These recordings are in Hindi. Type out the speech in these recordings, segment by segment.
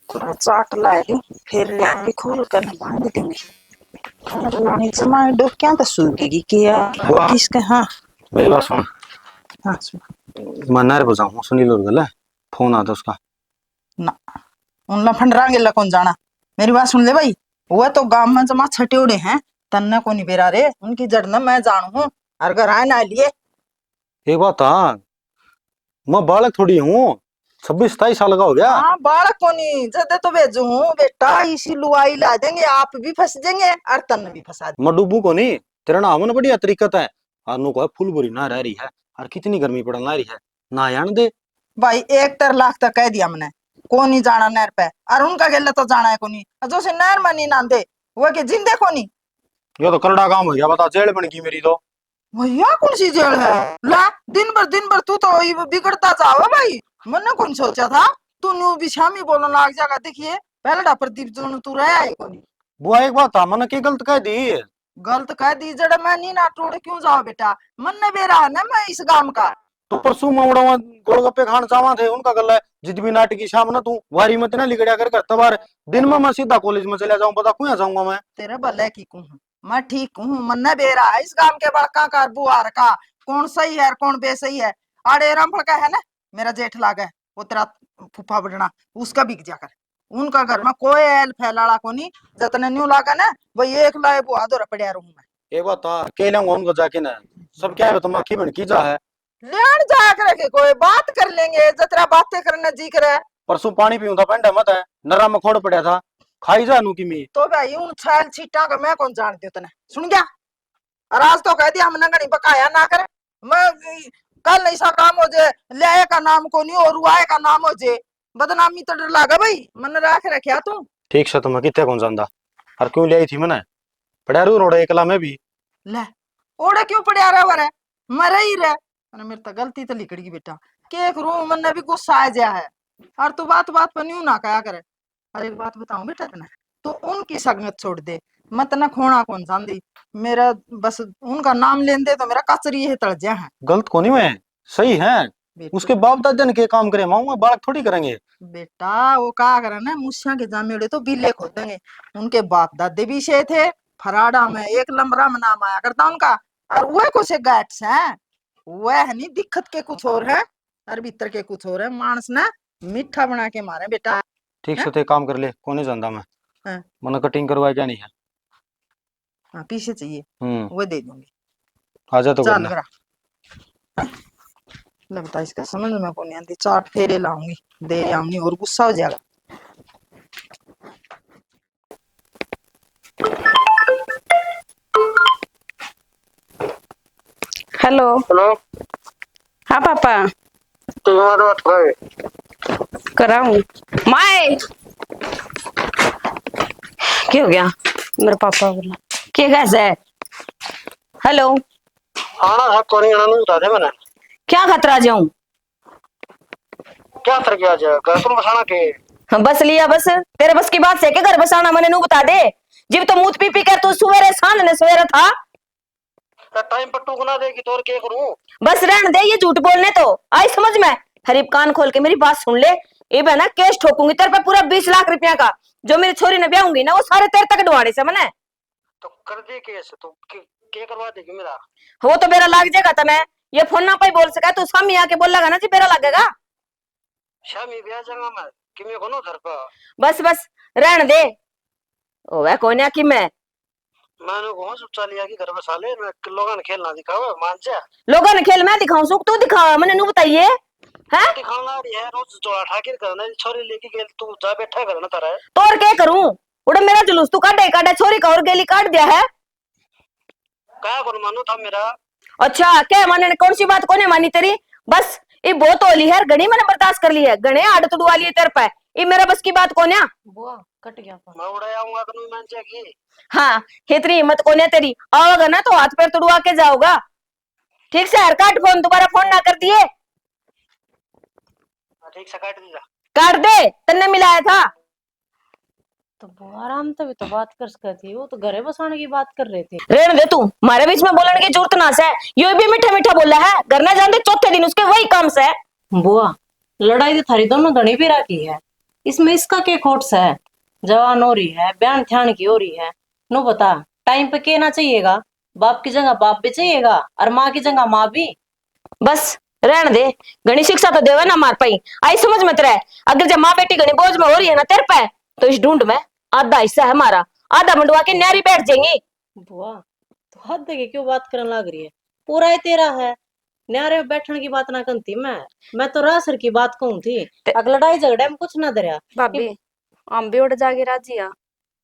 थोड़ा चाट ला दूं, फिर भी खोल कर बांध दूंगी। नीचे मार दो क्या तो सूखेगी क्या वाह किसके। हाँ मेरी बात सुन। हाँ सुन। मन्नार बजाऊं सुनील और गला फोन आता उसका। ना उन फंडरांगे ला कौन जाना। मेरी बात सुन ले भाई। वो तो गांव में जमा छटे उड़े हैं। तन्ने को नहीं बेरा रे उनकी जड़ न मैं जानू हूँ। और घर आए ना लिए। एक बात था, मैं बालक थोड़ी हूँ, 26-27 साल का हो गया। हाँ बालक को नहीं जदे तो भेजू हूँ बेटा। इसी लुआई ला देंगे आप भी फंस जाएंगे और तन्ने भी फंसा देंगे। मैं डूबू को नहीं, तेरा नाम ना बढ़िया तरीकत है। आनू को फुल बुरी ना रह रही है और कितनी गर्मी पड़न ला रही है ना यान दे। भाई 1 लाख तक कह दिया मैंने। को नहीं जाना नहर पे। और उनका गेले तो जाना है को नहीं जो से नहर में नहीं नांदे। वो के जिंदे को नहीं। ये तो करड़ा काम हो गया, बता जेल बन गई मेरी तो। भैया कौन सी जेल है। ला दिन भर तू तो ये बिगड़ता जाओ भाई। मैंने कौन सोचा था। तू न्यू बिछामी बोलने लग जाएगा देखिए। पहले प्रदीप जो तू रहा है को नहीं। बुआ एक बात था, मैंने की गलत कह दी। गलत कह दी जड़ मैं नहीं ना टूट क्यों जाओ बेटा। मन ने बेरा है ना मैं इस गांव का। तो परसों मावड़ा में गोलगप्पे खान चावा थे उनका गला है। जिद भी नाटकी शाम ना तू वारी मत ना लिगड़िया कर तबार। दिन में मैं सीधा कॉलेज में चला जाऊं, पता क्यों जाऊंगा मैं। तेरे भले की हूँ। मैं ठीक हूँ मन ने बेरा है इस गांव के बड़का का बुआर का। कौन सही है और कौन बेसही है। अरे रामफल का है ना। मेरा जेठ लाग है। वो तेरा फूफा बढ़ना। उसका बिक जाकर। उनका घर में कोई एल फैलाड़ा को नहीं। जितने न्यू लागा ना वही एक लाए बुआ दो पड़िया रहूं मैं। एक बात था, केलंगा उनको जाके ना सब क्या है, तुम आखी बन की जा है। लेन जाया करे के कोई बात कर लेंगे जतरा बातें करने जी करे। परसों पानी पीऊं था पेंडा मत है, नरा में खोड़ पड़ा था। खाई जा नू की मी। तो भाई उन छाल छीटा का मैं कौन जानती हूँ तने सुन गया। और आज तो कह दिया हमने गणी बकाया ना करे। मैं कल ऐसा काम हो जाए। ले का नाम को नहीं और रुआए का नाम हो जाए। बदनामी तो डर लागा भाई मन राख रखा तू। ठीक से तुम कितने कौन जानदा। और क्यों ले आई थी मैंने, पड़ा रू रोड़े एकला में भी। ले ओड़े क्यों पड़े रहा वरे। मरे ही रहे अरे मेरी तो गलती तो लिकड़ी बेटा। के करूं मन ने भी गुस्सा आ गया है। और तू बात बात पर न्यू ना कहा करे। और एक बात बताऊं बेटा तने। तो उनकी संगत छोड़ दे। मत न खोना कौन जानदी। मेरा बस उनका नाम लेन दे तो मेरा कचरी है तड़ है। गलत को नहीं मैं, सही है। बेटा उसके बाप दादा ने के काम करे, माऊंगा बालक थोड़ी करेंगे। बेटा वो क्या करे ना मुस्या के जामेड़े तो बिले खोद देंगे। उनके बाप दादे भी से थे। फराड़ा में एक लंबरा में नाम आया करता उनका। और वह कुछ गैट्स हैं। वह है नहीं दिक्कत के कुछ और है। और भीतर के कुछ और है मानस ना। मीठा बना के मारे बेटा। ठीक है से ते काम कर ले, कोने जानदा मैं। हाँ, मैंने कटिंग करवाया क्या नहीं है। हाँ, पीछे चाहिए। हम्म। वो दे दूंगी। आजा तो चल करना। करा। लगता है इसका समझ में को नहीं आती चाट फेरे लाऊंगी। दे आऊंगी और गुस्सा हो जाएगा। हेलो। हेलो। हाँ पापा। तुम्हारा बात है। कराऊं माए। क्या हो गया। मेरे पापा बोला क्या कैसे है। हेलो। आना है कोनी आना नहीं बता दे मैंने। क्या खतरा जाऊं। क्या कर गया जा घर पर बसाना के। बस लिया बस तेरे बस की बात से के घर बसाना मैंने नू बता दे। जब तो मूत पी पी कर तू सवेरे सांझ ने सवेरा था। टाइम पर टूक ना देगी तो और क्या करूं। बस रहने दे ये झूठ बोलने तो। आई समझ में। हरीब कान खोल के मेरी बात सुन ले। ये मैं ना केस ठोकूंगी तेरे पे पूरा 20 लाख रुपया का। जो मेरी छोरी ने ब्याहूंगी ना वो सारे तेरे तक डुवाने से मैंने। तो कर दे केस तो क्या करवा देगी मेरा। वो तो मेरा लग जाएगा तने। ये फोन ना पे बोल सका तू सामने आके बोल लगा ना जी मेरा लगेगा। शामी ब्याह जाऊंगा मैं कि मैं कोनो घर का। बस बस रहने दे। ओए कोई ना कि मैंने कहा सोचा लिया कि घर बसा ले मैं लोगों ने खेलना दिखावा मान जा। लोगों ने खेल मैं दिखाऊं सुख तू दिखा मैंने नू बताइए। है दिखाना रही है रोज जोड़ा ठाकिर करना छोरी लेके गेल तू जा बैठा करना तारा। तो और क्या करूं। उड़े मेरा जुलूस तू काटे काटे छोरी का और गेली काट दिया है। क्या करूं मानो था मेरा। अच्छा क्या माने ने कौन सी बात कोने मानी तेरी। बस ये बहुत होली है घड़ी मैंने बर्दाश्त कर ली है घने आड़ तुड़वा लिए तेरे पे। ये मेरा बस की बात कोने। बुआ कट गया मैं उड़ा आऊंगा कनु मान जाएगी। हाँ इतनी हिम्मत कोने तेरी आओगा ना तो हाथ पैर तुड़वा के जाओगा। ठीक से हर काट फोन दोबारा फोन ना कर दिए। ठीक से काट दीजा। काट दे तन्ने मिलाया था। तो वो आराम से भी तो बात कर सकती थी। वो तो घरे बसाने की बात कर रहे थे। रेण दे तू मारे बीच में बोलने की जरूरत ना से। ये भी मीठा मीठा बोला है घर ना जानते चौथे दिन उसके वही काम से। बुआ लड़ाई तो थारी दोनों धनी भी राखी है। इसमें इसका क्या खोट है? जवान हो रही है, बयान ध्यान की हो रही है। नो बता, टाइम पे कहना चाहिएगा। बाप की जगह बाप भी चाहिएगा और माँ की जगह माँ भी। बस रहने दे। घनी शिक्षा तो देवे ना मार पाई। आई समझ मत रहे। अगर जब माँ बेटी घनी बोझ में हो रही है ना तेरे पे, तो इस ढूंढ में आधा हिस्सा है हमारा। आधा मंडवा के न्यारी बैठ जाएंगी। बुआ तो हद देके क्यों बात करने लग रही है? पूरा ही तेरा है। न्यारे में बैठने की बात ना करती मैं तो रासर की बात कहूं थी। अगर लड़ाई झगड़े में कुछ ना दरिया। भाभी हम भी उड़ जागे राजी आ।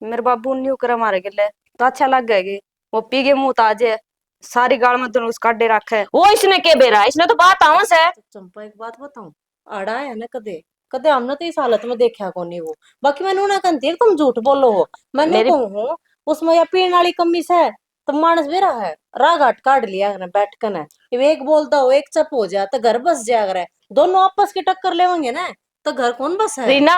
मेरे बाबू न्यू कर मारे गले तो अच्छा लग गए। वो पी के मुंह ताजे सारी गाल में धनुष काटे रखे। वो इसने के बेरा, इसने तो बात आवस है। तो चंपा एक बात बताऊं, आड़ा है ना कदे कदे हमने तो इस हालत में देखा को नहीं वो। बाकी मैंने ना कहती है तुम झूठ बोलो हो। मैंने मेरी कहूं उसमें या पीने वाली कमी से तो मानस बेरा है। राग हट काट लिया कर बैठ कर ना। एक बोलता हो एक चप हो जाए तो घर बस जाया करे। दोनों आपस की टक्कर लेवेंगे ना तो घर कौन बस है? रीना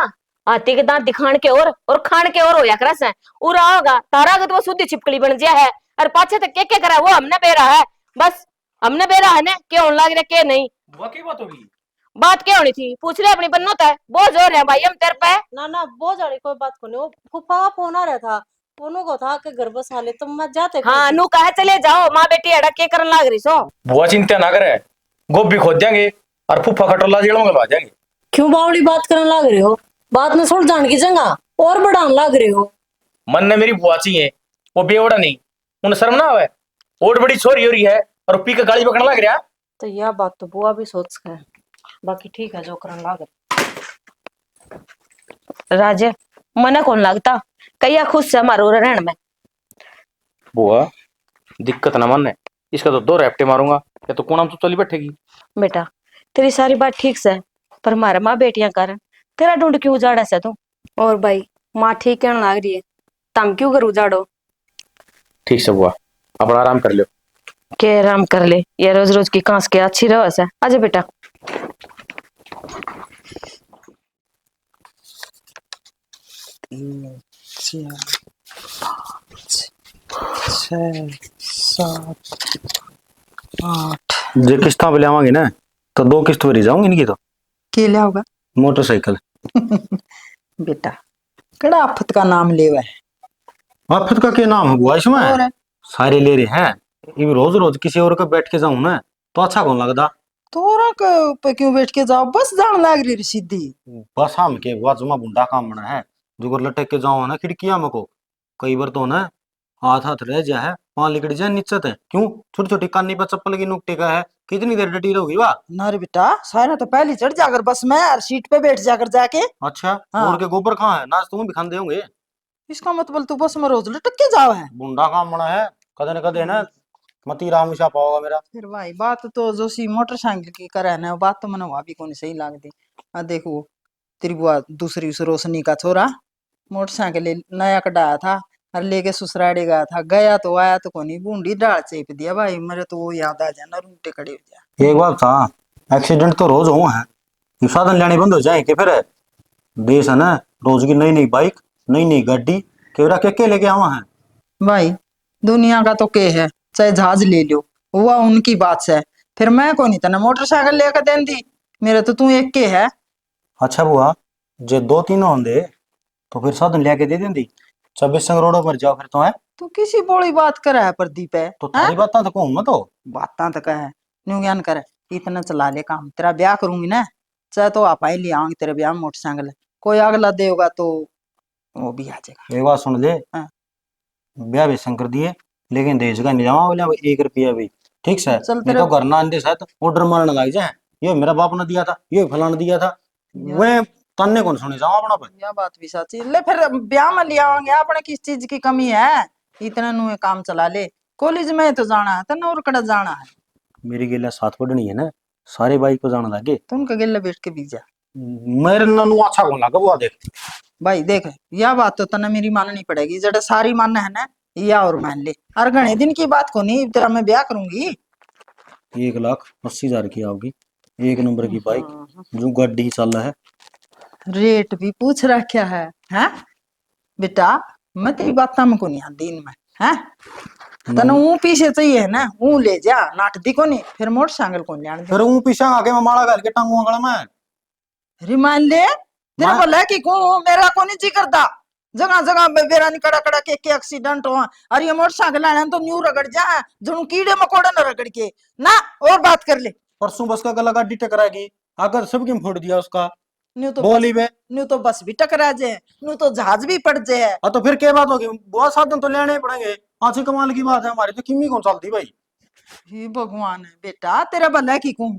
हाथी के दांत दिखाण के और खान के और होया करस है। उरा होगा तारा अगर वो शुद्ध छिपकली बन गया है। और पाछे तक क्या क्या करा वो हमने बेरा है। बस हमने बेरा है ना क्या होने लग रहा क्या नहीं। वाकई बात होगी। बात क्या होनी थी पूछ ले अपनी बन्नों है। बहुत जोर है भाई हम तेरे पे। ना ना बहुत जाड़ी कोई बात को नहीं। वो फूफा का फोन आ रहा था। उन्हों को था कि घर बसा ले तो मैं जाते हाँ नू कहे चले जाओ माँ बेटी अड़ा के करन लाग रही सो। बुआ चिंता ना करे, गोभी खोद देंगे और फूफा कटोला जेल में गलवा देंगे। क्यों बावड़ी बात करने लग रहे हो? बात में सुन जान की जगह और बढ़ाने लग रहे हो। मन ने मेरी बुआ चाहिए, वो बेवड़ा नहीं। उन्हें शर्म ना आवे। और बड़ी छोरी हो रही है और पी के गाली पकड़ने लग रहा। तो यह बात तो बुआ भी सोच है। बाकी ठीक है जो करने लग रहे। राजे मना कौन लगता कैया खुश से हमारो रहन में। बुआ दिक्कत ना मन है, इसका तो 2 रैपटे मारूंगा या तो कोना तो चली बैठेगी। बेटा तेरी सारी बात ठीक से पर मारा माँ बेटियां कारण तेरा ढूंढ क्यों उजाड़ा से तू। और भाई माँ ठीक कहने लग रही है, तम क्यों कर उजाड़ो। ठीक से बुआ अपना आराम कर लो। के आराम कर ले ये रोज रोज की कांस के अच्छी रहो से। आजा बेटा। जे किस्ता पे लेवांगे ना तो 2 किस्त भरी जाऊंगी इनकी तो। के लिया होगा मोटरसाइकिल। बेटा कड़ा आफत का नाम लेवा है। आफत का क्या नाम है बुआ इसमें? और सारे ले रहे हैं। ये रोज रोज किसी और का बैठ के जाऊं ना तो अच्छा कौन लगता। तोरा पे क्यों बैठ के जाओ बस जान लाग रही रे सीधी। बस हम के बुआ जुमा बुंडा काम बना है जो लटक के जाओ ना खिड़किया में को कई बार तो ना हाथ हाथ रह जा है वहां लिकड़ जाए नीचे है। क्यों छोटी छोटी कानी पर चप्पल की नुकटे का है कितनी देर डटी रहोगी वाह। ना रे बेटा सारा तो पहले चढ़ जाकर बस में और सीट पे बैठ जाकर जाके। अच्छा हाँ। और के गोबर कहाँ है नाच तुम भी खाते होंगे। इसका मतलब तू बस में रोज लटक के जाओ है। बुंडा काम बना है कदे न कदे ना मती राम छापा होगा मेरा। फिर भाई बात तो जो सी मोटरसाइकिल की करे ना बात तो मैंने वहां भी कोनी सही लागती। आ देखो तेरी बुआ दूसरी उस रोशनी का छोरा मोटरसाइकिल नया कटाया था और लेके ससुराड़ी गया था। गया तो आया तो कोनी बूंदी डाल चेप दिया भाई मेरे तो वो याद आ जाना रूंगटे खड़े हो जाए। एक बात था एक्सीडेंट तो रोज हुआ है ये साधन लेने बंद हो जाए कि फिर देश है ना रोज की नई नई बाइक नई नई गाड़ी केवरा के लेके आवा है। भाई दुनिया का तो के है चाहे जहाज ले लो हुआ उनकी बात से। फिर मैं को नहीं था मोटरसाइकिल लेकर देन दी मेरे तो तू एक के है। अच्छा बुआ जे 2-3 होंगे तो फिर साधन लेके दे देंदी 26 संग रोडों पर जाओ फिर तो है। तू किसी बोली बात करे है प्रदीप है तो थारी बात तो कहूँ मैं तो। बात तो कहे न्यू ज्ञान करे इतना चला ले काम तेरा ब्याह करूंगी ना चाहे तो आप ही ले आऊंगी तेरे ब्याह में मोटरसाइकिल कोई अगला देगा तो वो भी आ जाएगा। एक बात सुन ले हाँ। ब्याह भी शंकर दिए लेकिन देश का नहीं जावा बोले 1 रुपया भी ठीक से चल नहीं तेरे तो घर ना आंदे साथ ऑर्डर मारने लग जाए ये मेरा बाप ने दिया था ये फलाना दिया था वे तन्ने कौन सुनी जाओ अपना पर। यह बात भी सच्ची ले फिर ब्याह में ले आवांगे अपने किस चीज की कमी है इतना नु काम चला ले। कॉलेज में तो जाना है तो और कड़ा जाना है। मेरी गिल्ला साथ पढ़नी है ना सारे बाइक को जाना लगे तुम उनका गिल्ला बैठ के भी जा। मेरे ननु अच्छा कौन लगा वो देख। भाई देख यह बात तो तना मेरी माननी पड़ेगी जड़ा सारी मान है ना या और मान ले और घने दिन की बात को नहीं तेरा मैं ब्याह करूंगी। 1,80,000 की आओगी 1 नंबर की बाइक जो गाड़ी चल रहा है। रेट भी पूछ रखा है हैं बेटा मैं तेरी बात को नहीं आती इनमें हैं तना वो पीछे चाहिए है ना वो ले जा नाट दी को नहीं फिर मोटरसाइकिल को ले आने फिर वो पीछे आके मैं माला करके टांगू अंगल में। अरे मान ले तेरा मैं भला की को मेरा को नहीं जी करता जगह जगह बेरा नहीं कड़ा कड़ा के एक्सीडेंट हो। अरे ये मोटरसाइकिल आने तो न्यू रगड़ जा जुनू कीड़े मकोड़े न रगड़ के ना। और बात कर ले। परसों बस का गला गाड़ी टकराएगी, अगर सब क्यों फोड़ दिया उसका। न्यू तो बस बोली बे। न्यू तो बस भी टकरा जाए, न्यू तो जहाज भी पड़ जाए। हाँ तो फिर क्या बात होगी, बहुत साधन तो लेने ही पड़ेंगे। अच्छी कमाल की बात है, हमारी तो किमी कौन चलती भाई। हे भगवान है बेटा तेरा भला की को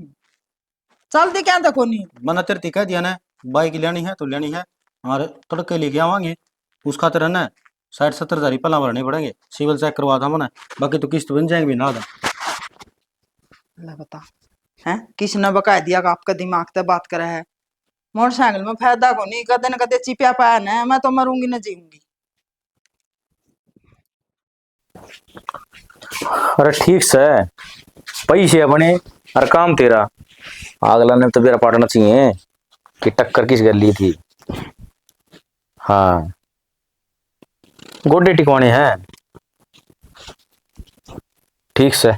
चल दे क्या देखो नहीं। मैंने तेरे से कह दिया ना, बाइक लेनी है तो लेनी है, हमारे तड़के लेके आवांगे। उस खातिर है ना 60-70 हजार ही पहला भरने पड़ेंगे, सिविल चेक करवा था मैंने, बाकी तो किस्त बन जाएंगे ना। अल्लाह बता है किसने बका दिया कि आपका दिमाग से बात करा है। मोटरसाइकिल में फायदा को नहीं, कदे न कदे चिपिया पाया ना, मैं तो मरूंगी ना जीऊंगी। अरे ठीक से पैसे अपने और काम तेरा, अगला ने तो मेरा पाटना चाहिए कि टक्कर किस गली थी। हाँ गोडे टिकवाने हैं, ठीक से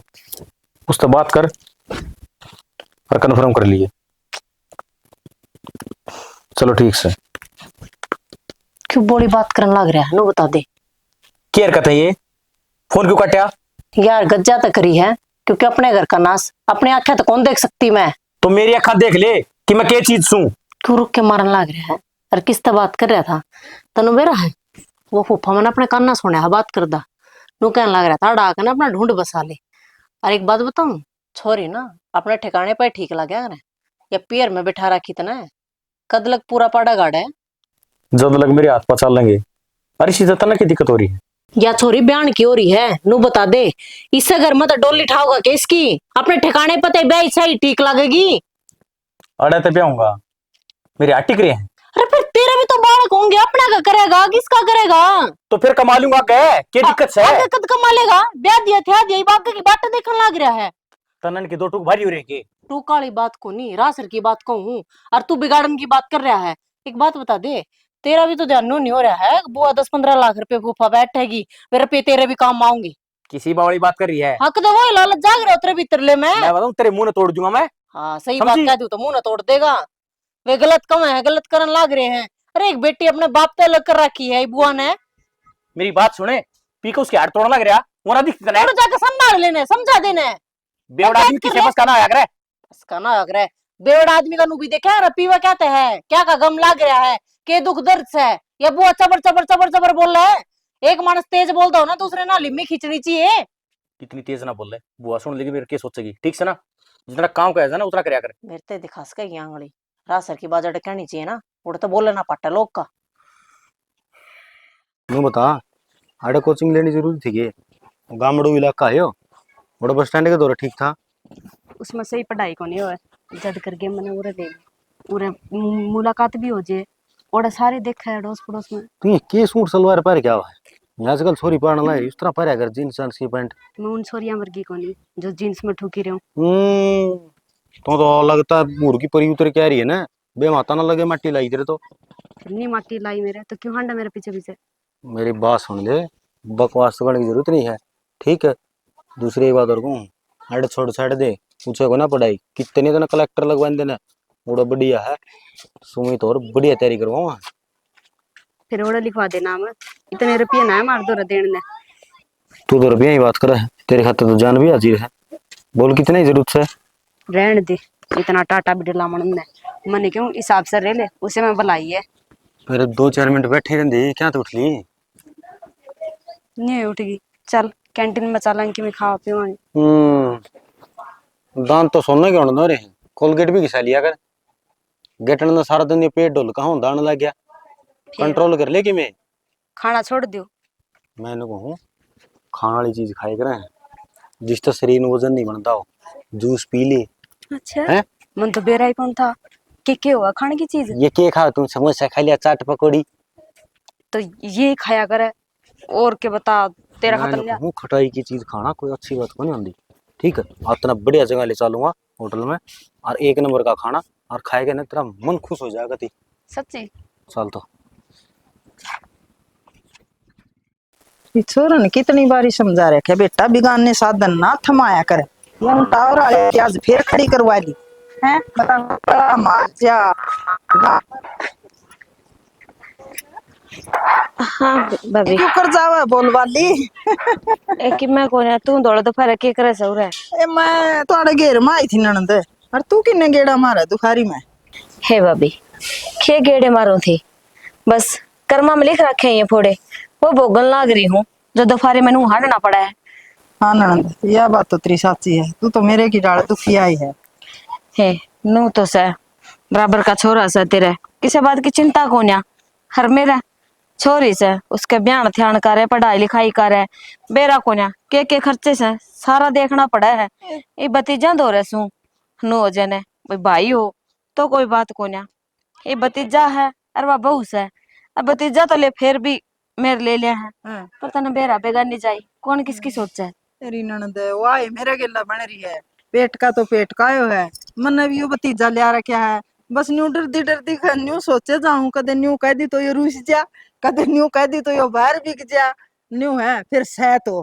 उससे बात कर और कन्फर्म कर लिए। चलो ठीक से। क्यों बोली बात करने लग रहा है नो बता दे। क्या हरकत है ये, फोन क्यों काटा। यार गज्जा तो करी है, क्योंकि अपने घर का नाश अपनी आंखें तो कौन देख सकती मैं। तो मेरी अखा देख ले कि मैं क्या चीज सू। तू रुक के मारन लग रहा है और किस तरह बात कर रहा था तनु मेरा है। वो फूफा मैंने अपने कान ना सुना है बात करदा, नु कहने लग रहा था डाक ना अपना ढूंढ बसा ले। और एक बात बताऊं, छोरी ना अपने ठिकाने पर ठीक लगे ना, या पैर में बिठा रखी तना कद लग पूरा पाड़ा गाड़ा है। जब लग मेरे हाथ पर चल लेंगे। अरे सीधा तना की दिक्कत हो रही है। या छोरी बयान की हो रही है नु बता दे, इससे घर में तो डोली ठाओगा के इसकी अपने ठिकाने पर ब्याह सही ठीक लगेगी। अरे तब आऊंगा, मेरे हाथ टिक रहे हैं। अरे फिर तेरे भी तो बालक होंगे, अपना का करेगा किसका करेगा। तो फिर कमा लूंगा क्या दिक्कत है। कद कमा लेगा, ब्याह दिया था दिया बाकी की बात देखने लग रहा है। तनन की दो टूक भारी हो रही है। तू काली बात को नहीं रासर की बात कहूँ और तू बिगाड़न की बात कर रहा है। एक बात बता दे, तेरा भी तो ध्यान नहीं हो रहा है, बुआ 10-15 लाख रुपए फूफा बैठेगी, मेरे रुपये तेरे भी काम आऊंगी। किसी बावड़ी बात कर रही है। हक तो वही लालच जाग रहा तेरे भीतर ले मैं बताऊं तेरे मुंह ने तोड़ दूंगा मैं। हाँ सही समझी? बात कह दू तो मुंह न तोड़ देगा। वे गलत कम है, गलत करन लाग रहे हैं। अरे एक बेटी अपने बाप पे अलग कर रखी है बुआ ने। मेरी बात सुने, पी को उसके हाथ तोड़ने लग रहा वरना दिख कने और जाके संभाल लेने समझा देने। बेवड़ा आदमी किसे बस करना आया करे। इसका ना लग रहा है बेवड़ा आदमी का नु भी देखा है पीवा कहते हैं क्या का गम लाग रहा है के दुख दर्द से, या बुआ चबर चबर चबर चबर बोल रहा है। एक मानस तेज बोलता हो ना दूसरे ना लिम्मी खींचनी चाहिए। इतनी तेज ना बोल ले, बुआ सुन लेगी मेरे क्या सोचेगी। ठीक से ना, जितना काम का है ना उतना करया कर। मेरे ते दिखास का ये आंगली रासर की बाजा कहनी चाहिए ना, उड़ तो बोले ना पट्टा लोग का। नु बता, आड़े कोचिंग लेनी जरूरी थी के गामड़ू इलाका है यो, बड़ा बस स्टैंड के दौरा ठीक था। उसमें सही पढ़ाई को नहीं होए, जद करके मैंने उरे ले ली, उरे मुलाकात भी हो जाए और सारे देखा है अड़ोस पड़ोस में। तू ये के सूट सलवार पहन क्या हुआ है, आजकल छोरी पहन ला इस तरह पहन अगर जींस जींस की पैंट। मैं उन छोरियां वर्गी को नहीं जो जींस में ठुकी रही हूँ। तो लगता है मुर्गी परी उतर के आ रही है ना, बे माता ना लगे मट्टी लाई तेरे तो। इतनी माटी लाई मेरे तो क्यों हांडा मेरे पीछे पीछे। मेरी बात सुन ले, बकवास करने की जरूरत नहीं है, ठीक है। दूसरी बात और कहूँ, हट छोड़ छाड़ दे, पूछे को ना पढ़ाई कितने तो ना कलेक्टर लगवा देना, बड़ा बढ़िया है। सुमित और बढ़िया तैयारी करवाऊंगा। फिर ओड़ा लिखवा दे नाम, इतने रुपये ना है मार दो देने ने। तू तो रुपया ही बात कर, तेरे खाते तो जान भी हाजिर है, बोल कितने की जरूरत है। रहने दे, इतना टाटा बिडला मन ने मैंने क्यों हिसाब से रह ले, उसे मैं बुलाई है। फिर 2-4 मिनट बैठे रहंदी क्या तो उठ ली। नहीं उठगी, चल कैंटीन में चलेंगे कि मैं खावा पीवांगे। दांत तो सोने के होने रे, कोलगेट भी घिसा लिया कर, गेटन ने सारा दिन ये पेट ढोल कहाँ दान लग गया, कंट्रोल कर ले कि मैं खाना छोड़ दियो। मैंने कहूँ खाने वाली चीज खाए करें, जिससे शरीर में वजन नहीं बनता हो। जूस पी ले। अच्छा हैं? मन तो बेरा ही कौन था के हुआ खाने की चीज। ये के खा, तुम समोसा खा लिया, चाट पकौड़ी। तो ये खाया करे और के बता तेरा खत्म मैंने कहूँ खटाई की चीज खाना कोई अच्छी बात को नहीं होती, ठीक है। इतना बढ़िया जगह ले चलूंगा होटल में, और 1 नंबर का खाना, और खाएगा ना तेरा मन खुश हो जाएगा ती। सच्ची। चल तो छोरन कितनी बारी समझा रखे बेटा बिगाने साधन ना थमाया करे, ये टावर वाले की आज फिर खड़ी करवा ली है। बता बड़ा मार जा हाँ ये भाभी क्यों कर जावे बोल वाली? ए कि मैं कोने तू दौड़ दोपहर के करे सो रहा ए मैं थोड़े घेर में आई थी ननद, और तू किन्ने गेड़ा मारा दुखारी में? है भाभी खे गेड़े मारू थी बस कर्मा में लिख रखे हैं ये फोड़े वो भोगन लाग रही हूँ जो दोपहर मैंने हारना पड़ा हाँ ननद, यह बात तो तेरी साची है, तू तो मेरे की डाल दुखी आई है नू तो सह बराबर का छोरा सा तेरे किसी बात की चिंता कोन्या हर मेरा छोरी से उसके ब्याह ध्यान करे पढ़ाई लिखाई करे बेरा कोन्या के खर्चे से सारा देखना पड़ा है ये भतीजा दो रसू नू हो जने भाई हो तो कोई बात कोन्या ये भतीजा है और वह बहू है अब भतीजा तो ले फिर भी मेरे ले लिया है है। पर तने बेरा बेगानी जाई कौन किसकी सोचा है तेरी ननद वाह मेरे गिल्ला बन रही है, पेट का तो पेट कायो है, मन भी यो भतीजा लिया रखा है। बस न्यू डरदी न्यू सोचे जाऊं, कदे न्यू कह दी तो यो रूस जा, कदे न्यू कह दी तो यो बाहर बिक जा, न्यू है फिर सह तो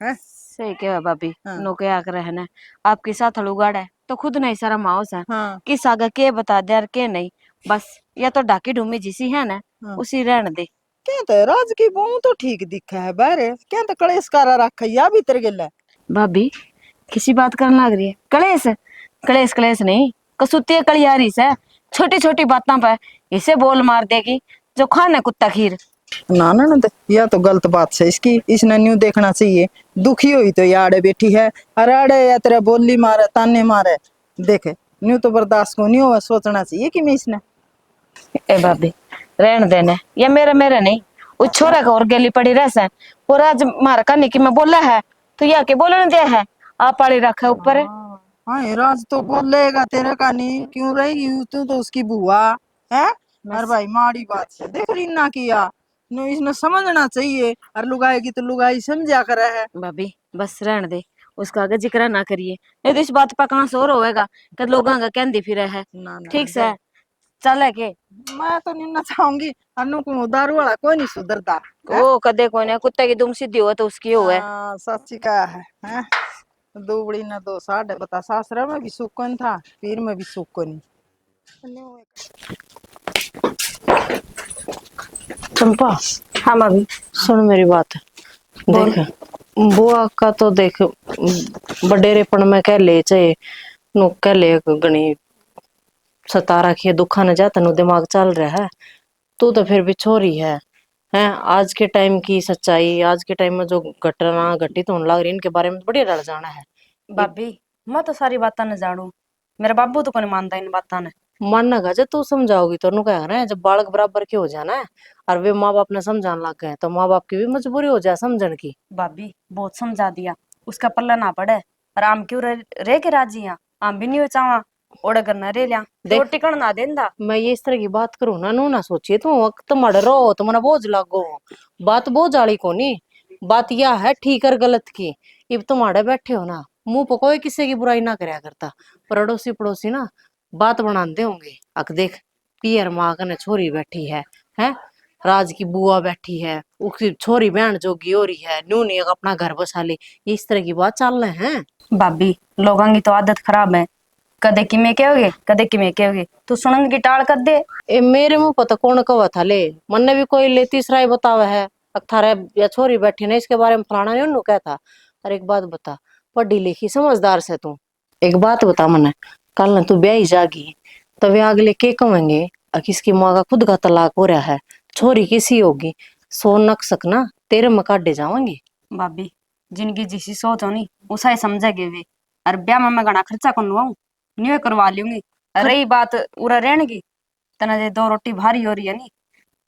है। सही कहा भाभी हाँ। नो क्या कर रहे हैं आपके साथ उगाड़ा है तो खुद नहीं शर्म आओ सा हाँ किस आगे के बता दे और के नहीं बस या तो डाकी ढूंढी जिसी है ना हाँ। उसी रहने दे क्या तो राज की बहू तो ठीक दिखा है बाहर, क्या तो कलेश करा रखा या भीतर गिल्ला। भाभी किसी बात करने लग रही है कलेश कलेश कलेश नहीं कसुती कलियारी से छोटी छोटी बातों पर इसे बोल मार देगी जो खाने कुत्ता खीर ना ननद यह तो गलत बात है इसकी, इसने न्यू देखना चाहिए, दुखी हुई तो ये आड़े बैठी है, अरे आड़े या तेरा बोली मारे ताने मारे, देखे न्यू तो बर्दाश्त को नहीं हुआ, सोचना चाहिए कि मैं इसने। ए भाभी रहन देने या मेरा मेरा नहीं उस छोरा का और गेली पड़ी रह और आज मार का नहीं कि मैं बोला है तो या के बोलने दिया है आप पाली रखा ऊपर है हाँ ये राज तो बोलेगा तेरे का नहीं क्यों रहेगी, तू तो उसकी बुआ है। अरे भाई माड़ी बात है, देख रही ना किया नो, इसने समझना चाहिए, और लुगाएगी तो लुगाई समझा कर है। भाभी बस रहने दे उसका आगे जिक्र ना करिए नहीं तो इस बात पर कहाँ शोर होएगा कि लोग कहती फिर है ना ना ठीक से चल है के मैं तो नहीं ना चाहूंगी, अनु को दारू वाला कोई नहीं सुधरता है? ओ कदे कोई ना कुत्ते की दुम सीधी हो तो उसकी हो है हाँ, सच्ची का है, हैं? दुबड़ी ना दो साढ़े बता, सासरा में भी सुकून था, पीर में भी सुकून नहीं। चंपा हाँ भाभी सुन मेरी बात, देख बुआ का तो देख बडेरेपन में कह ले चाहे नु कह ले गणी सता रखी है दुखा न जा तेनु दिमाग चल रहा है, तू तो फिर भी छोरी है आज के टाइम की सच्चाई आज के टाइम में जो घटना घटित होने लग रही इनके बारे में बढ़िया डर जाना है। भाभी मैं तो सारी बातें न जानू मेरा बाबू तो नहीं मानता इन बातों ने मानना जब तू समझाओगी तो कह रहे हैं जब बालक बराबर के हो जाना है और वे माँ बाप ने समझाने लग गए तो माँ बाप की भी मजबूरी हो जाए समझन की। भाभी बहुत समझा दिया उसका पल्ला ना पड़े और आम क्यों रह के राजी हैं आम भी नहीं हो चावा ओड़ा करना रे लिया देख, तो टिकन ना देंदा मैं ये इस तरह की बात करूँ ना नू ना सोचिए तू वक्त मड़ रो तो मना बोझ लागो, बात बोझ आली कोनी, बात यह है ठीक और गलत की। इब तुम्हारे बैठे हो ना मुंह पर कोई किसी की बुराई ना करया करता, पड़ोसी पड़ोसी ना बात बनाते होंगे अक देख पियर माँ कने छोरी बैठी है राज की बुआ बैठी है उसकी छोरी बहन जोगी हो रही है नू ने अपना घर बसा ले, ये इस तरह की बात चल रहे हैं। भाभी लोगों की तो आदत खराब है कदे किमें कहोगे कदे किमें कहोगे तू सुनन की टाल कर दे ए मेरे मुंह पता कौन कवा था ले मन ने भी कोई ले तीसरा ही बतावा है थारे या छोरी बैठी ना इसके बारे में फलाना नहीं उन्होंने कहता। और एक बात बता पढ़ी लिखी समझदार से तू एक बात बता मने कल ना तू ब्याही जागी तो वे अगले के कहेंगे किसकी माँ का खुद का तलाक हो रहा है छोरी किसी होगी सो नक सकना तेरे में काटे जावांगे। भाभी जिनकी जिसी सोच हो नी उसा ही समझेगे वे और ब्याह में मैं घना खर्चा कर लूँ न्यू करवा लूंगी रही बात उरा रहने की तना जे दो रोटी भारी हो रही है नी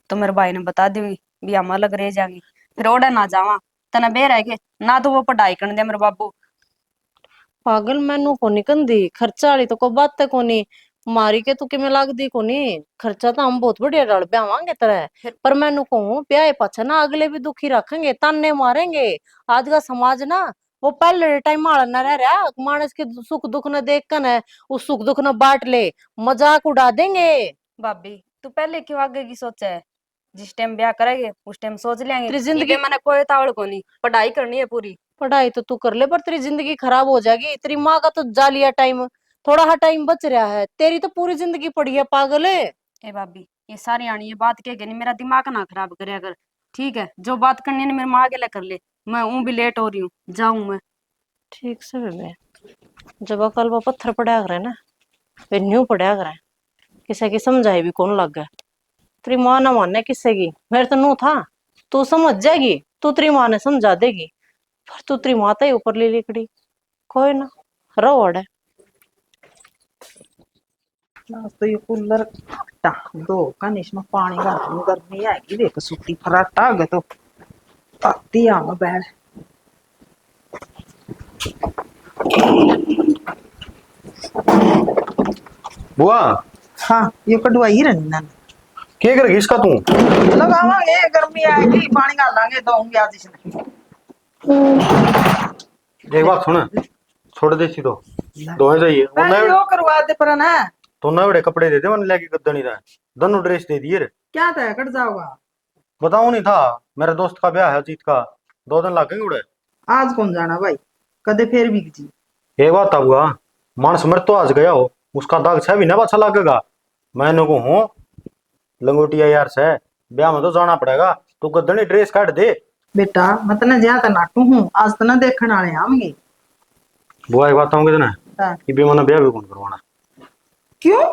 तो मेरे भाई ने बता दूंगी भी हम अलग रह जाएंगे फिर ओडा ना जावा तना बेर है के ना तो वो पढ़ाई करने दे मेरे बाबू पागल मैनू कोनी कंदी खर्चा वाली तो कोई बात कोनी मारी के तू किमें लाग दी कोनी खर्चा तो हम बहुत बढ़िया डाल ब्यावांगे तरह पर मैनू कहूं ब्याह पाछा ना अगले भी दुखी रखेंगे ताने मारेंगे। आज का समाज ना वो पहले टाइम वाला न रह रहा मानस के सुख दुख न देख कर न उस सुख दुख न बांट ले मजाक उड़ा देंगे। भाभी तू पहले क्यों आगे की सोचा है जिस टाइम ब्याह करेंगे उस टाइम सोच लेंगे तेरी जिंदगी मैंने कोई तावड़ को नहीं पढ़ाई करनी है पूरी पढ़ाई तो तू कर ले पर तेरी जिंदगी खराब हो जाएगी। तेरी माँ का तो जा लिया टाइम थोड़ा हा टाइम बच रहा है तेरी तो पूरी जिंदगी पड़ी है पागल है। ए भाभी ये सारी आनी ये बात कह के नहीं मेरा दिमाग ना खराब करे अगर ठीक है, जो बात करनी है मेरे माँ के लिए कर ले, मैं हूँ भी लेट हो रही हूँ, जाऊँ मैं। ठीक से बेबे, जब अकल वो पत्थर पड़ा करे ना, वे न्यू पड़ा करे, किसी की समझाई भी कौन लग गया। तेरी माँ ना माने किसी की, मेरे तो नू था, तू समझ जाएगी, तू तेरी माँ ने समझा देगी, पर तू तेरी माता ही ऊपर ले लिकड़ी। कोई ना, रहो अड़े। आज तो ये कूलर फटा दो का इसमें पानी का गर्मी आएगी, देख सूती फराटा आ गए तो ताती आवा बैठ। बुआ हाँ ये कटवाई रहनी ना क्या करेगी इसका तू? लगावांगे, गर्मी आएगी पानी डालांगे, दूंगी आज इसने। एक बात सुन, छोड़ देसी तो दोहे चाहिए पहले वो करवा दे पर ना, तो ना बड़े कपड़े दे दे मैंने लेके गद्दनी रहा दोनों ड्रेस दे दिए रे। क्या तय कट जाओगा। बताऊं नहीं था, मेरे दोस्त का ब्याह है जीत का, 2 दिन लगेंगे उड़े। आज कौन जाना भाई, कदे फिर भी जी। एक बात था बुआ, मानस मर तो आज गया हो, उसका दाग छह महीना अच्छा लगेगा। मैंने को हूँ लंगोटिया यार से ब्याह में तो जाना पड़ेगा, तो गद्दनी ड्रेस काट दे। बेटा मैं तना ज्यादा नाटू हूँ, आज तना देखने आने आऊंगी। बुआ एक बात कहूँगी ना हाँ। कि भी मैंने ब्याह भी कौन करवाना। क्यों?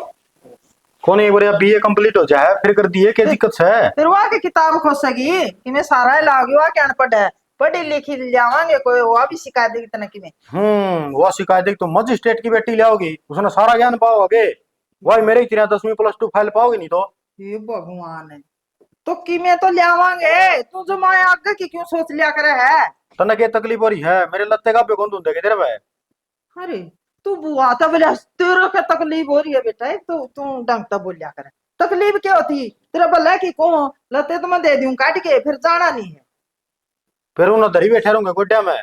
कौन एक बार बीए कंप्लीट हो जाए फिर कर दिए, क्या दिक्कत है? फिर वहाँ की किताब खोसेगी कि मैं सारा लागी वहाँ क्या अनपढ़ है, पढ़ी लिखी जावांगे कोई वहाँ भी शिकायत देगी तना कि मैं। वो शिकायत देगी तो मजिस्ट्रेट की बेटी ले आओगी, उसने सारा ज्ञान पाओगे। वही मेरे ही 10वीं+2 फाइल पाओगे नहीं तो। ये भगवान है, तो कि मैं तो लियावांगे, तू जो मैं आगे की क्यों सोच लिया करे है। तने क्या तकलीफ हो रही है? मेरे लत्ते का कौन धुंधेगे तेरे भाई? अरे तू बुआ तो बोले तेरे को तकलीफ हो रही है बेटा, तू तू ढंग तो बोलिया करे। तकलीफ क्या होती तेरा भला की को लते तो मैं दे दूं काट के, फिर जाना नहीं है। फिर उन्हें दरी बैठे रहूंगे गोड्या में,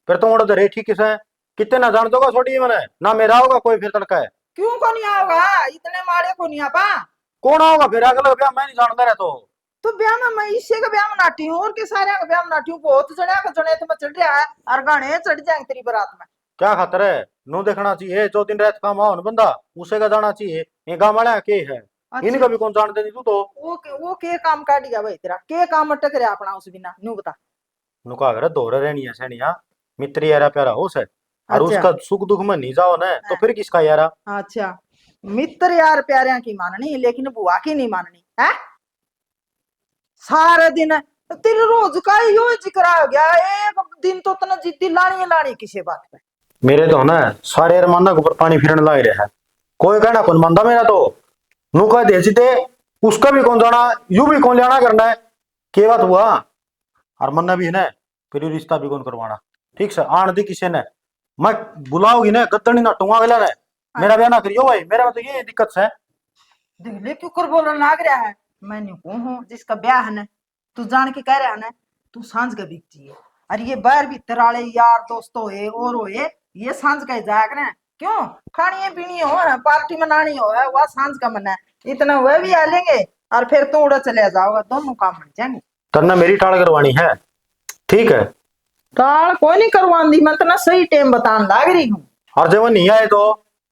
फिर तुम उन्हें दरी ठीक है कितने ना जान दोगा छोड़ी मैंने ना मेरा होगा कोई फिर तड़का है। क्यों को नहीं आओगा, इतने मारे को नहीं आपा। कौन आओगा फिर अगला ब्याह? मैं नहीं जानता रहा तो ब्याह में मैं इसी का ब्याह में नाटी हूँ और के सारे का ब्याह में नाटी हूँ, बहुत जने का जने तो मैं चढ़ रहा है और गाने चढ़ जाएंगे तेरी बारात में। क्या खातर है? नो देखना चाहिए, जो दिन रात काम आओ ना बंदा उसे का जाना चाहिए। ये गाँव वाले के है, इनका भी कौन जानते नहीं तू तो। वो के काम काट गया भाई तेरा, के काम अटक रहा अपना उस बिना नू बता। नुका कर दोहरा रहनी है सैनिया, मित्र यारा प्यारा हो से, और अच्छा। उसका सुख दुख में नहीं जाओ ना तो फिर किसका यारा। अच्छा मित्र यार प्यारिया की माननी लेकिन बुआ की नहीं माननी है। सारे दिन तेरे रोज का यो जिक्र हो गया, एक दिन तो तना जिद्दी लानी है लानी किसी बात पे। मेरे तो ना सारे अरमाना के ऊपर पानी फिरने लग रहा है, कोई कहना कौन मानता मेरा तो। नु कह दे जीते उसका भी कौन जाना, यू भी कौन लेना करना है। के बात हुआ और मन्ना भी है ना, फिर रिश्ता भी कौन करवाना। ठीक से आन दी किसी ने, मैं बुलाओगी ना गद्दनी ना टूंगा गला ने, मेरा ब्याह ना करियो भाई, मेरा में तो ये दिक्कत है। दिखले क्यों कर बोलने लग रहा है, मैं नहीं हूँ जिसका ब्याह है ना, तू जान के कह रहा है ना, तू सांझ का बीतती है। अरे ये बाहर भीतर वाले यार दोस्तों है और होए ये सांझ का जाया करें, क्यों खानी पीनी हो ना पार्टी मनानी हो है वह सांझ का मना है, इतना वह भी आ लेंगे और फिर तू उड़ा चले जाओगा, दोनों काम बन जाएंगे। तरना मेरी टाल करवानी है, ठीक है? टाल कोई नहीं करवानी, मैं तो सही टाइम बताने लग रही हूँ। और जब वो नहीं आए तो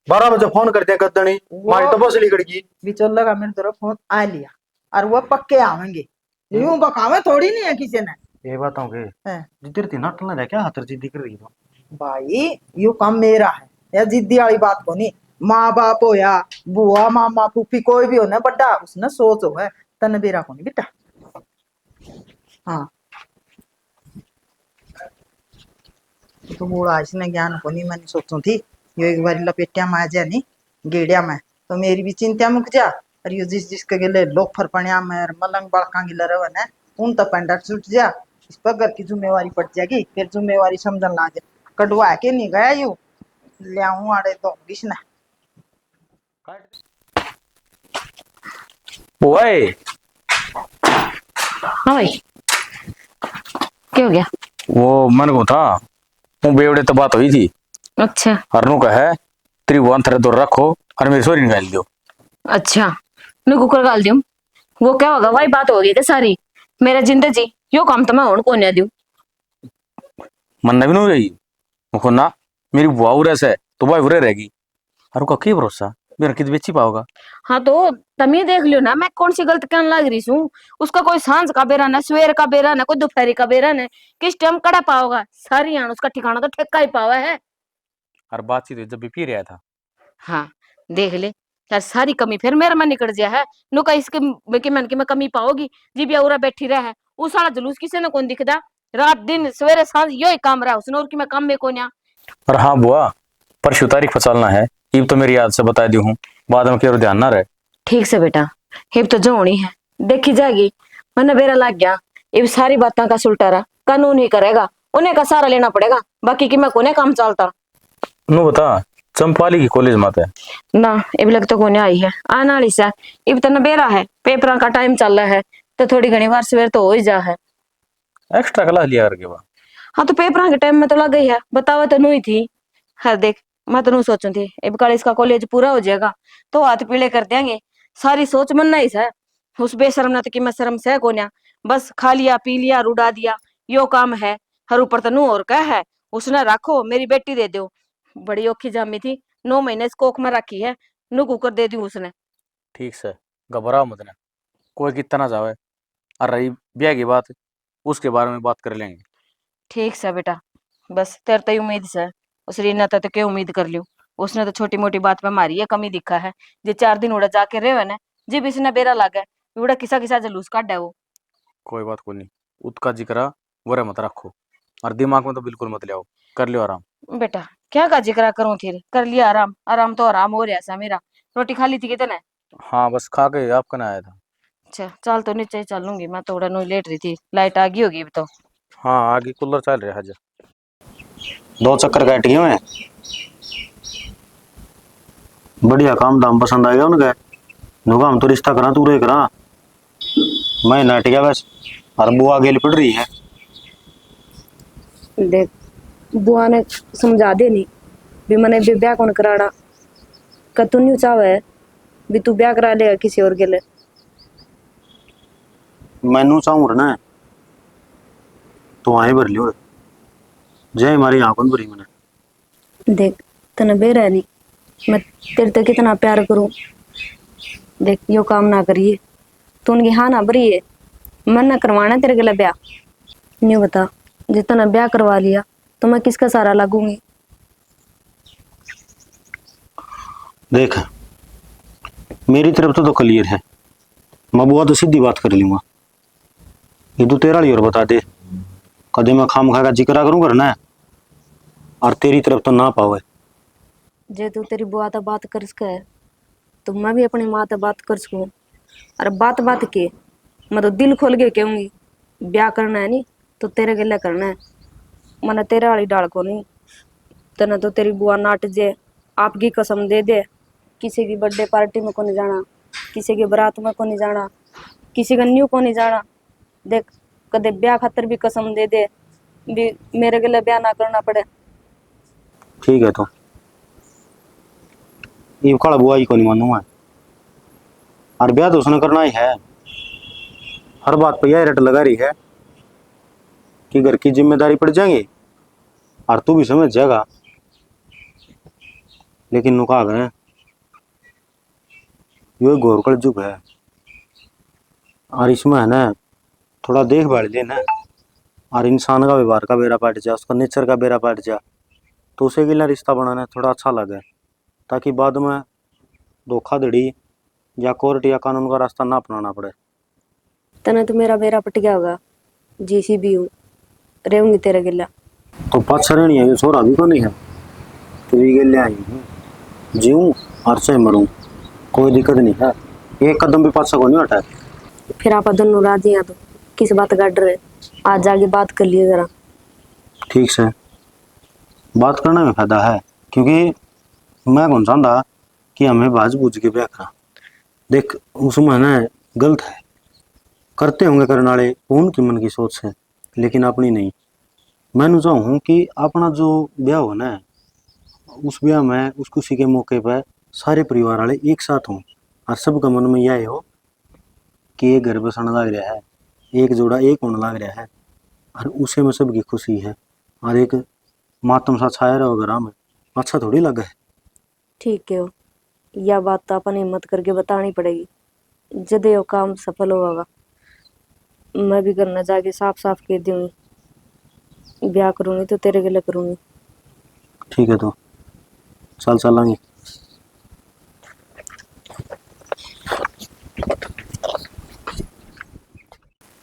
12 बजे फोन कर दिया गद्दनी, मारी तो बस लिकड़ गई। बिचौला का मेरे तरफ फोन आ लिया और वो पक्के आवेंगे, यूं बकावे थोड़ी नहीं है किसी ने। ये बात होंगे जिधर थी ना टलना क्या हाथ जिद्दी कर रही तो भाई यो काम मेरा है या जिद्दी वाली बात को नहीं। माँ बाप हो या बुआ मामा फूफी कोई भी हो ना बड़ा उसने सोच हो है, तन बेरा को नहीं बेटा। हाँ तो बूढ़ा इसने ज्ञान को नहीं, मैंने सोचू थी यो एक बार लपेटिया में आ जाए नहीं गेड़िया में तो मेरी भी चिंता मुक जा। और यो जिसके गिले लोफर पणिया में मलंग बड़का गिला रहे ना उन तो पेंडा छूट जा, इस पर घर की जिम्मेवारी पड़ जाएगी, फिर जिम्मेवारी समझन ला जाए। कटवा के नहीं गया यू ले आऊं आड़े तो किसने। ओए हाँ भाई क्या हो गया? वो मन को था वो बेवड़े तो बात हुई थी, अच्छा हरनू का है तेरी वो अंतर दूर रखो और मेरी सोरी निकाल दो। अच्छा मैं कुकर गाल दूं, वो क्या होगा वही बात हो गई थी सारी, मेरा जिंदा जी यो काम तो मैं और को नहीं दूं। मन्ना भी नहीं रही मुखो ना, मेरी बुआ उरे से तो भाई उरे रहेगी और उसका की भरोसा। मेरा कित बेची पाओगा। हाँ तो तुम ही देख लियो ना मैं कौन सी गलत कहने लग रही हूँ। उसका कोई सांझ का बेरा न, सवेर का बेरा न, कोई दोपहरी का बेरा न, किस टाइम कड़ा पाओगा सारी आन उसका ठिकाना तो ठेका ही पावा है। और बातचीत जब भी पी रहा था। हाँ देख ले यार, सारी कमी फिर मेरे में निकल गया है। नु का इसके के मन की मैं कमी पाओगी जी भी औरा बैठी रहा है। उस सारा जुलूस किसे न कौन दिखदा, रात दिन सवेरे सांझ यो ही काम रहा उसने, और की मैं काम में को न्या। और हाँ बुआ, परसों तारीख पर चलना है, इब तो मेरी याद से बता दी हूँ, बाद में क्यों ध्यान ना रहे। ठीक से बेटा, हिब तो जो होनी है देखी जाएगी। मन बेरा लग गया, इब सारी बातों का सुलटारा कानून ही करेगा, उन्हें का सारा लेना पड़ेगा, बाकी की मैं कोने काम चलता। नु बता, चंपाली की कॉलेज मत है ना इब लग तो कोने आई है, आने वाली सा। इब तो बेरा है, पेपर का टाइम चल रहा है, तो थोड़ी घनी बार सवेर तो हो ही जा है। एक्स्ट्रा क्लास लिया करके बा। हाँ तो पेपर के टाइम में तो लग गई है, बतावा तो नहीं थी। हर देख मैं तो नहीं सोचू थी इब कल इसका कॉलेज पूरा हो जाएगा तो हाथ पीले कर देंगे। सारी सोच मन नहीं है उस बेशरम ना तो कि मैं शर्म से कोन्या, बस खा लिया पी लिया रुड़ा दिया, यो काम है। हर ऊपर तो नू और क्या है, उसने रखो मेरी बेटी दे दो। बड़ी औखी जामी थी, 9 महीने इस कोख में रखी है, नू कुकर दे दी उसने। ठीक से घबराओ मत ना, कोई कितना ना जावे। और रही ब्याह की बात, उसके बारे में बात कर लेंगे। ठीक से बेटा, बस तेरे तो उम्मीद से उस रीना तो क्या उम्मीद कर लियो। उसने तो छोटी मोटी बात पे मारी है कमी दिखा है। जे 4 दिन उड़ा जाके रहे ना, जिब इसने बेरा लागे उड़ा किसा किसा जलूस काट है वो। कोई बात को नहीं, उसका जिक्र वरे मत रखो, और दिमाग में तो बिल्कुल मत ले आओ, कर लियो आराम। बेटा क्या का जिक्र करूं, फिर कर लिया आराम, आराम तो आराम हो रहा सा मेरा। रोटी खा ली थी कितने? हाँ बस खा के आपका ना आया था। अच्छा चल, तो नीचे ही चलूंगी मैं, तो उड़ा नहीं लेट रही थी, लाइट आ गई होगी अब तो। हाँ आगे कूलर चल रहा है आज। 2 चक्कर काट गए मैं, बढ़िया काम दाम पसंद आएगा उनका। नुका हम तो रिश्ता करा तू रे करा, मैं नट गया बस। और बुआ गेल पड़ रही है। देख बुआ ने समझा दे नहीं भी मैंने भी ब्याह कौन कराना, का तू नहीं चाहे भी तू ब्याह करा लेगा किसी और के लिए। मैनू चाहूँ ना तो आए भर लियो, जय हमारी आंखों भरी मैंने। देख तने बेरा है नहीं, मैं तेरे तो कितना प्यार करूं। देख यो काम ना करिए, तू उनकी हाँ ना भरिए, मन ना करवाना तेरे के लिए ब्याह। नहीं बता, जितना ब्याह करवा लिया तो मैं किसका सहारा लगूंगी। देख मेरी तरफ तो क्लियर है, मैं बुआ तो सीधी बात कर लूंगा। ये तू तेरा लिए और बता दे, कदे मैं खाम खा का जिक्र करूँ करना है, और तेरी तरफ तो ना पावे। जे तू तेरी बुआ तो बात कर सके तो मैं भी अपनी माँ तो बात कर सकूं। अरे बात बात के मैं तो दिल खोल के कहूंगी, ब्याह करना है नी तो तेरे गले करना है, मैंने तेरे वाली डाल को नहीं। तना तो तेरी बुआ नाट जे आपकी कसम दे दे, किसी की बर्थडे पार्टी में को नहीं जाना, किसी की बारात में को नहीं जाना, किसी का न्यू को नहीं जाना। देख कदे ब्याह खातर भी कसम दे दे भी मेरे गले ब्याह ना करना पड़े। ठीक है तो ये काला बुआ ही को नहीं मानू मैं, और ब्याह तो उसने करना ही है। हर बात पर यह रट लगा रही है कि घर की जिम्मेदारी पड़ जाएंगी, और तू भी समझ जाएगा। लेकिन नुका गए यो घोर कल जुग है, और इसमें है ना थोड़ा देख भाल लेना, और इंसान का व्यवहार का बेरा पाट जा, उसका नेचर का बेरा पाट जा, तो उसे गिला रिश्ता बनाना थोड़ा अच्छा लगे, ताकि बाद में धोखाधड़ी या कोर्ट या कानून का रास्ता ना अपनाना पड़े। तना तो मेरा बेरा पट गया होगा, जीसी भी हूँ, रहूंगी तेरे गिला। तो पाँच नहीं है, ये छोरा भी को नहीं है, तेरी गल आई हूँ, जीऊँ और चाहे मरूँ, कोई दिक्कत नहीं है, एक कदम भी पाछा को नहीं हटा। फिर आप दोनों राजी हैं तो किस बात का डर है, आज जाके बात कर लिए जरा। ठीक से बात करने में फायदा है, क्योंकि मैं कौन चाहता कि हमें बाज बूझ के ब्याह करा। देख उसमें ना गलत है, करते होंगे करने वाले उनकी मन की सोच है, लेकिन अपनी नहीं। मैं चाहूँ कि अपना जो ब्याह हो ना, उस ब्याह में उस खुशी के मौके पर सारे परिवार वाले एक साथ हों, और सबका मन में यह हो कि एक घर बसाने लग रहा है, एक जोड़ा एक होने लग रहा है, और उसे में सबकी खुशी है, और एक मातम सा छाया रहा घर में, अच्छा थोड़ी लगा है। ठीक है, यह बात तो अपन हिम्मत करके बतानी पड़ेगी। जब ये काम सफल होगा मैं भी घर न जाके साफ साफ कह दूंगी ब्याह करूंगी तो तेरे गले करूंगी। ठीक है तो चल चलेंगे।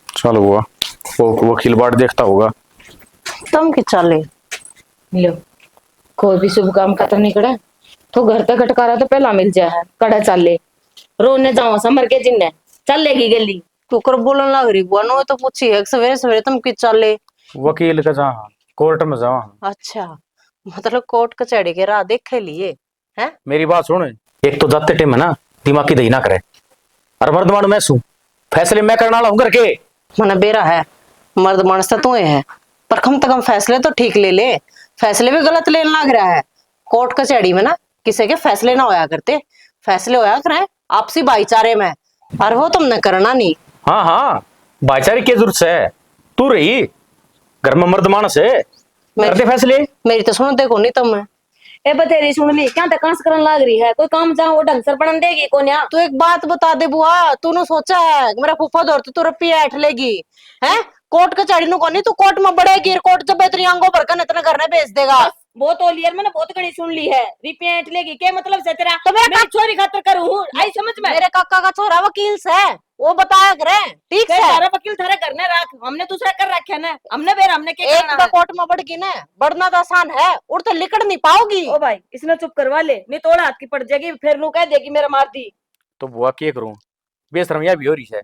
चलो हुआ वो वकील बाट देखता होगा। तुम कि चाले लो कोई भी शुभ काम खत्म नहीं करे तो घर तक खटकारा तो पहला मिल जाए कड़ा चाले रोने जाओ समर के जिन्ने चलेगी गली तू कर बोलन लग रही बुआ नो तो पूछी है सवेरे सवेरे तुम कि चाले। वकील का जहाँ कोर्ट में जावा। अच्छा मतलब कोर्ट कचहरी के राह देखे लिए हैं। मेरी बात सुन, एक तो जाते टाइम है ना दिमाग की दही ना करे। और वर्तमान में सू फैसले मैं करने वाला हूँ करके मना बेरा है मर्द मानस तो तू है पर कम से कम फैसले तो ठीक ले ले। फैसले भी गलत लेने लग रहा है। कोर्ट कचहरी में ना किसी के फैसले ना होया करते, फैसले होया करे आपसी भाईचारे में और वो तुमने करना नहीं। हाँ हाँ भाईचारे की जरूरत है। तू रही घर में मर्द मानस है करते फैसले। मेरी तो सुनते को नहीं तुम ए बतेरी सुन ली क्या तकांस करन लाग रही है कोई काम जहाँ वो ढंग से बनन देगी कौन या। तू एक बात बता दे बुआ तूने सोचा है मेरा फूफा दौड़ती तो रपी ऐठ लेगी है कोर्ट कचहरी नु कोनी तू कोर्ट में बढ़ेगी कोर्ट जब इतनी आंगों भर कर इतना घर में भेज देगा। बहुत ओलियर मैंने बहुत घड़ी सुन ली है रिपेंट लेगी क्या मतलब से तेरा तो मैं छोरी खातर करूं आई समझ में। मेरे काका का छोरा वकील से वो बताया करे ठीक है। सारा वकील थारे घर ने रख हमने दूसरा कर रखे ना हमने बेर हमने क्या एक तो कोर्ट में बढ़ गई ना बढ़ना तो आसान है और तो लिकड़ नहीं पाओगी। ओ भाई इसने चुप करवा ले नहीं तोड़ा हाथ की पड़ जाएगी फिर नू कह देगी मेरा मार दी। तो बुआ क्या करूं बेशरमिया भी हो रही है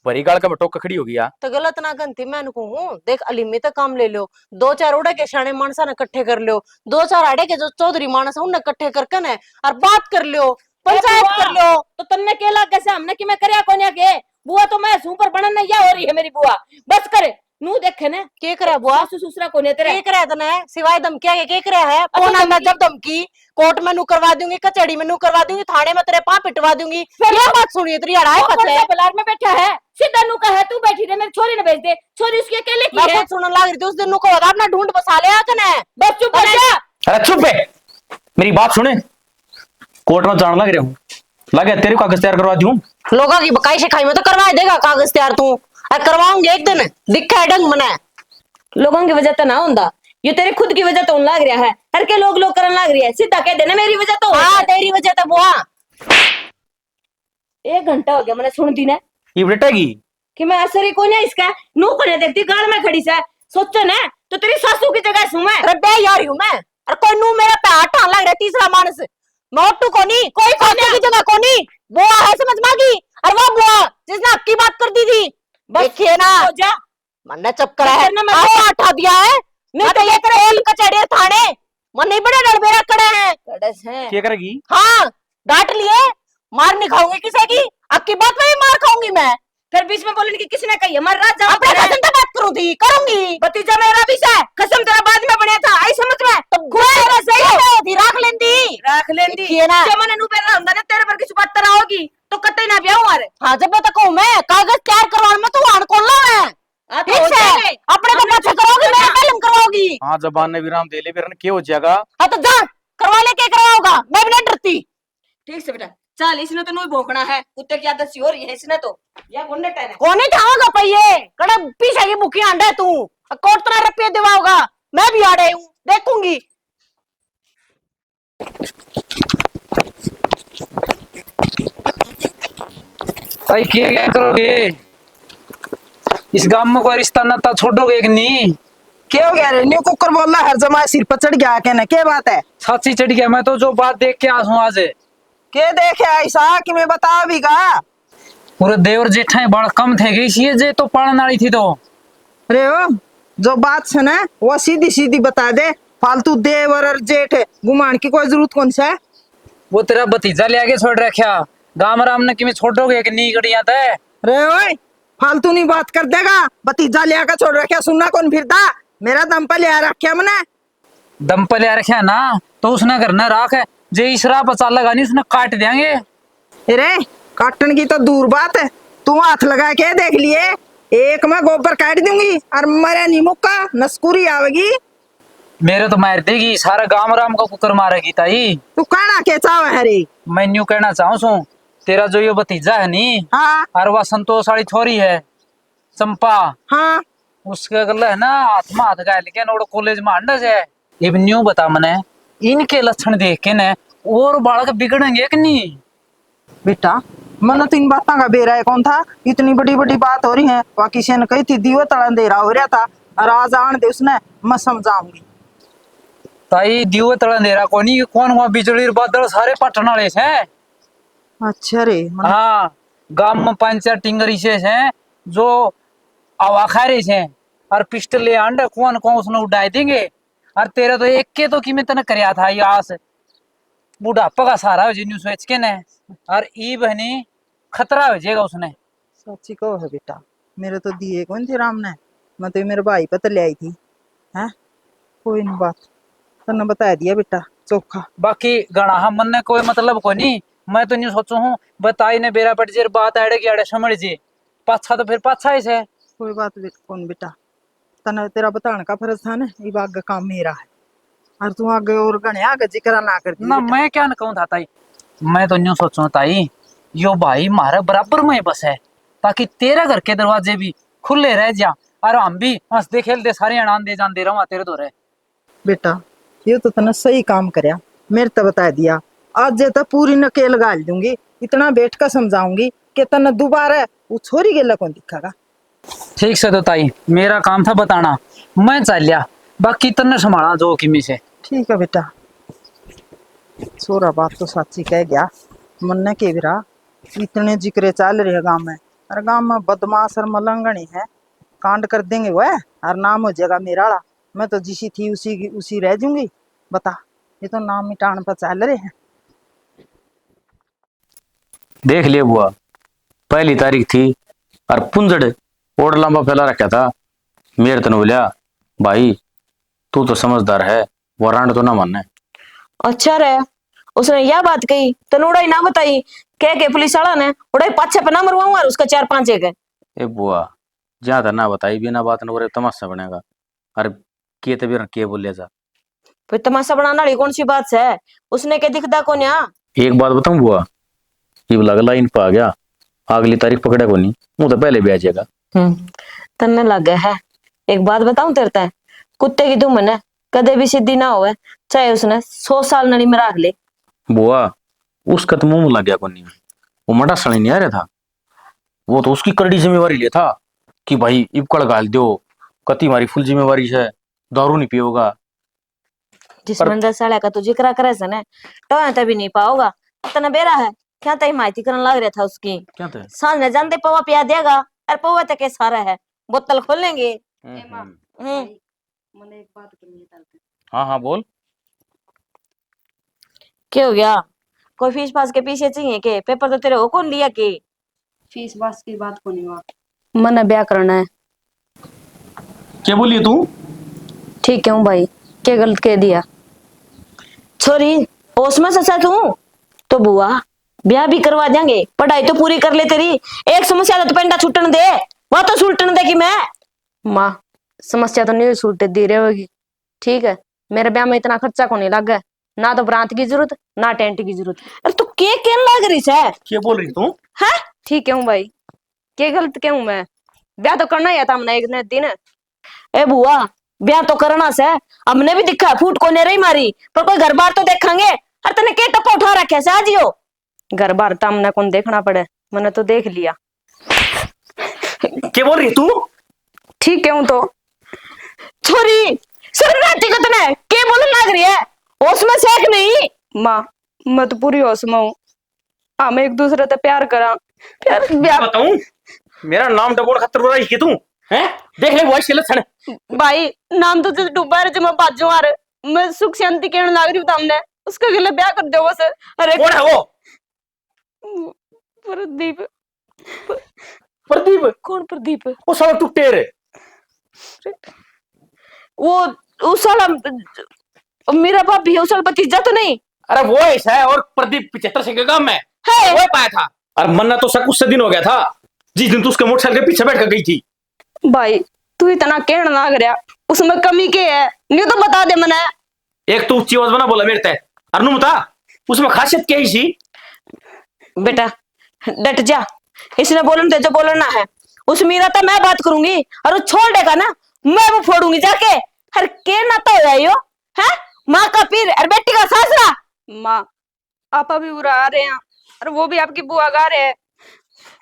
भरी गाल का मैं टोक खड़ी होगी। तो गलत ना गंती मैं कहूँ देख अलीमी तक काम ले लो दो चार उड़े के शाने मानसा ने इकट्ठे कर लो दो चार आड़े के जो चौधरी मानस है उन्हें इकट्ठे करके न और बात कर लो पंचायत कर लो। तो तन्ने केला कैसे हमने कि मैं करया कोन्या के बुआ तो मैं सुपर बनन नहीं हो रही है मेरी बुआ बस करे नू देखे ने के करे बुआ सासू ससुरा कोने तेरे के करे तने सिवाय धमकिया के करे है कौन है मैं जब धमकी कोर्ट में नू करवा दूंगी कचहरी में नू करवा दूंगी थाने में तेरे पांव पिटवा दूंगी ये बात सुनिए तेरी अड़ाई पत है बलार में बैठा है सीधा नू कहे तू बैठी रहे मेरी छोरी ने भेज दे छोरी उसके अकेले की मैं है। खुद सुनने लग रही थी उस दिन नू को बता अपना ढूंढ बसा ले आकने बस चुप कर जा। अरे चुप है मेरी बात सुने कोर्ट में जान लग रहा हूँ लगे तेरे कागज तैयार करवा दूं। लोगों की बकाई शिकाई में तो करवा देगा कागज तैयार तू करवाऊंगी एक दिन दिखा ढंग मना लोगों की वजह तो ना होंदा ये तेरे खुद की वजह तो लाग रहा है हर के लोग करन लाग रही है सीधा कह देना मेरी वजह तो हाँ तेरी वजह तो बुआ 1 घंटा हो गया मैंने सुन दी ना ये बेटेगी कि मैं असर ही कोने इसका नू कोने देखती गाल में खड़ी से सोचो ना तो तेरी सासू की जगह सू मैं अरे बे यार हूं मैं अरे कोई नू मेरा पे आटा लग रहा तीसरा मानस मोटू कोनी कोई कोने की जगह कोनी बुआ है समझ मागी और वो बुआ जिसने आपकी बात कर दी थी देखिए ना हो जा मन्ने चुप करा है करना मैं आपको आटा दिया है नहीं तो ये कोल कचहरी थाने मन नहीं बड़े डरबेरा खड़े हैं कड़स है क्या करेगी। हाँ डांट लिए मार नहीं खाऊंगी किसी की आपकी बात में भी मार खाऊंगी मैं फिर बीच में बोलने की किसने कही हमारा रात जाओ अपने कसम से बात करूँ थी करूंगी भतीजा मेरा भी से कसम तेरा बाद में बनया था आई समझ में तो घोड़ा सही थी रख लेंदी रख लेंदी देखिए ना जमाने नु पे रहंदा ने तेरे पर किसी बात तरह होगी तो कतई ना ब्याह मारे हाँ जब मैं तो कहूँ मैं कागज तैयार करवाने में तू आन कौन ला है ठीक है अपने को पीछे करोगी मेरे पहले करवाओगी। हाँ जबान ने विराम दे ले फिर क्या हो जाएगा। हाँ तो जा करवा ले के करवाओगा मैं भी नहीं डरती। ठीक से बेटा चल इसने तो नू भोंकना है कुत्ते की आदत सी हो रही है इसने तो या कौन ने टाइम कौन ही ठाओगा पहिए कड़े पीछे की भूखी आंडा है तू कोट 3 रुपये दिवाओगा मैं भी आ रही हूँ देखूंगी। भाई क्या करोगे इस गांव में कोई रिश्ता नाता छोड़ोगे कि नहीं। क्या हो गया रे न्यू कुकर बोल रहा हर जमा सिर पर चढ़ गया कहना क्या बात है। साची चढ़ गया मैं तो जो बात देख के आस हूँ आज के देखे ऐसा कि मैं बता भी गा पूरे देवर जेठा बड़ा कम थे गई सी जे तो पालन वाली थी तो रे ओ जो बात है ना वो सीधी सीधी बता दे फालतू देवर और जेठ घुमान की कोई जरूरत कौन सा है। वो तेरा भतीजा ले आके छोड़ रखा गांव राम ने कि छोड़ोगे कि नहीं गड़िया थे रे ओए फालतू नहीं बात कर देगा भतीजा ले आकर छोड़ रखा सुनना कौन फिरता मेरा दम पे ले आ रखा मैंने दम पे ले रखा ना तो उसने करना राख है जे इसरा पचा लगा नहीं उसने काट देंगे। अरे काटन की तो दूर बात है तू हाथ लगा के देख लिए एक मैं गोबर काट दूंगी और मरे नहीं मुक्का नस्कुरी आवेगी। मेरे तो मार देगी, सारा गांव राम का कुकर मारेगी ताई। तू कहना के चाव है रे? मैं न्यू कहना चाहूँ सू, तेरा जो ये भतीजा है नी, हाँ और वह संतोष वाली छोरी है चंपा, हाँ उसके गले है ना हाथ में हाथ गाय लेके नोड़ कॉलेज में अंडज है। अब न्यू बता मने, इनके लक्षण देख के न और बालक बिगड़ेंगे कि नहीं? बेटा, मन तो इन बातों का बेरा है कौन था? इतनी बड़ी बड़ी बात हो रही है, वह किसी ने कही थी दीवा तड़ा अंधेरा हो रहा था, और आज आन दे उसने, मैं समझाऊंगी। ताई दियो तड़ा अंधेरा को नहीं, कौन हुआ बिजली और बादल सारे पटन वाले हैं। अच्छा रे हाँ, गांव में पंचायत टिंगरी से हैं जो अवाखारे से, और पिस्टल ले अंडे कौन कौन उसने उड़ाए देंगे। और तेरा तो एक के तो कि मैं तने करया था ये आस बुढ़ापा का सहारा हो जिन्यू सोच के ने, और ई बहनी खतरा हो जाएगा उसने। सच्ची कहो है बेटा, मेरे तो दिए कौन थे राम ने, मैं तो मेरे भाई पर ले आई थी। हैं कोई नहीं बात, तने बता दिया बेटा चोखा। बाकी गणा हम मन ने कोई मतलब को नहीं, मैं तो नहीं सोचू हूँ बताई ने बेरा पट जेर बात आड़े की आड़े समझ जे, पाछा तो फिर पाछा ही से। कोई बात कौन बेटा, तने तेरा बताने का फर्ज था ना, ये आगे काम मेरा है, और तू आगे और गणे आगे जिक्र ना कर दी ना बेटा। मैं क्या न कहूँ था ताई, मैं तो न्यू सोचू ताई यो भाई मारे बराबर में बस है, ताकि तेरा घर के दरवाजे भी खुले रह जा, और हम भी हंसते खेलते सारे अनान दे जान दे रहा हूँ तेरे दौरे। बेटा ये तो तने सही काम करया, मेरे तो बता दिया, आज जे तो पूरी नकेल गाल दूंगी, इतना बैठ कर समझाऊंगी कि तने दोबारा वो छोरी गेला कौन दिखागा। ठीक से तो ताई, मेरा काम था बताना, मैं चल लिया, बाकी तन्ने संभाला जो किमी से। ठीक है बेटा, छोरा बात तो सच्ची कह गया, मन ने के बिरा इतने जिक्रे चल रहे गांव में, और गांव में बदमाश और मलंगनी है, कांड कर देंगे वह, और नाम हो जाएगा मेरा वाला, मैं तो जिसी थी उसी रह जाऊंगी। बता, ये तो नाम मिटाने पर चल रहे हैं। देख लिया बुआ, पहली तारीख थी और पुंजड़ ओड लंबा फैला रखा था। मेरे तने बोलिया भाई तू तो समझदार है, वारंट तो ना मानना। अच्छा रे, उसने यह बात कही तो उड़ाई ना बताई, कह के पुलिस वाला ने उड़ाई पाछे पे ना मरवाऊंगा और उसका 4-5 एक है। ए बुआ ज्यादा ना बताई, बिना बात न तमाशा बनेगा। अरे के तभी के बोलिया जा, फिर तमाशा बनाने वाली कौन सी बात है? उसने क्या दिखदा को न्या? एक बात बताऊं बुआ, ये लग लाइन पे आ गया, अगली तारीख पकड़ा को नहीं, वो तो पहले भी आ जाएगा। तन्ने लगे है, एक बात बताऊं तेरे ते, कुत्ते की धुन है कदे भी सीधी ना होवे, चाहे उसने 100 साल नली में रख ले। बुआ उसका तो मुंह लग गया को नहीं, वो मटा सड़ी नहीं आ रहा था, वो तो उसकी कड़ी जिम्मेवारी लिया था कि भाई इबकड़ गाल दो, कति हमारी फुल जिम्मेवारी है, दारू नहीं पियोगा। जिस मंदिर साले का तू जिक्र करे से ने तो तभी नहीं पाओगा, तने बेरा है क्या तई माइती करने लग रहा था उसकी। क्या था? सांझ ने जानते पवा पिया देगा, और पवा तक के सारा है, बोतल खोलेंगे। मैंने एक बात करनी है। हाँ हाँ बोल। क्या हो गया? कोई फीस पास के पीछे चाहिए के? पेपर तो तेरे हो कौन लिया के? फीस बास की बात को नहीं हुआ, मैंने ब्याह करना है। क्या बोली तू? ठीक है भाई, क्या गलत कह दिया? छोरी होश में सचा तू तो बुआ ब्याह भी करवा देंगे, पढ़ाई तो पूरी कर ले तेरी, एक समस्या तो पेंडा छूटन दे, वो तो छूटन दे कि मैं। माँ समस्या तो नहीं छूट दे रही होगी, ठीक है, मेरे ब्याह में इतना खर्चा को नहीं लगा, ना तो बरात की जरूरत ना टेंट की जरूरत। अरे तू के कहने लग रही है? क्या बोल रही तू? हैं? ठीक है भाई, क्या गलत क्यों? मैं ब्याह तो करना ही था हमने एक दिन। ए बुआ ब्याह तो करना से, हमने भी दिखा फूट को नहीं रही मारी, पर कोई घर बार तो देखेंगे। अरे तने के टप्पा उठा रखे से आजियो? घर बार तो हमने कौन देखना पड़े, मैंने तो देख लिया। क्या बोल रही तू? ठीक है तो छोरी शर्माती को तने के बोलने लग रही है? होश में सेक नहीं? माँ मैं तो पूरी होश में हूँ, हम एक दूसरे से प्यार करा, प्यार ब्याह। बताऊं मेरा नाम डबोड़ खतर बुरा ही तू हैं? देख ले वॉइस के लक्षण। भाई नाम तो डूबा रहे, जो मैं बाजू आ रहे, मैं सुख शांति कहने लग रही हूँ हमने, उसका गले ब्याह कर दो बस। अरे कौन है वो? प्रदीप। प्रदीप? कौन प्रदीप? वो साला टूटे रे, वो साला मेरा भाभी है, उस साला भतीजा तो नहीं? अरे वो ऐसा है, और प्रदीप 75 सिंह के गांव में है वो पाया था। और मन्ना तो शक उससे दिन हो गया था जिस दिन तू उसके मोटरसाइकिल के पीछे बैठ कर गई थी। भाई तू इतना कहने लग रहा, उसमें कमी के है नहीं तो बता दे मने। एक तो ऊंची आवाज में ना बोला मेरे तय, अरनू बता उसमें खासियत क्या है सी? बेटा डट जा, इसने बोलन दे जो बोलना है। उस मीरा तो मैं बात करूंगी और वो छोड़ देगा ना मैं वो फोड़ूंगी जाके। हर के नाता हो यो है, माँ का पीर और बेटी का सासरा। माँ आपा भी बुरा आ रहे हैं और वो भी आपकी बुआ गा रहे हैं,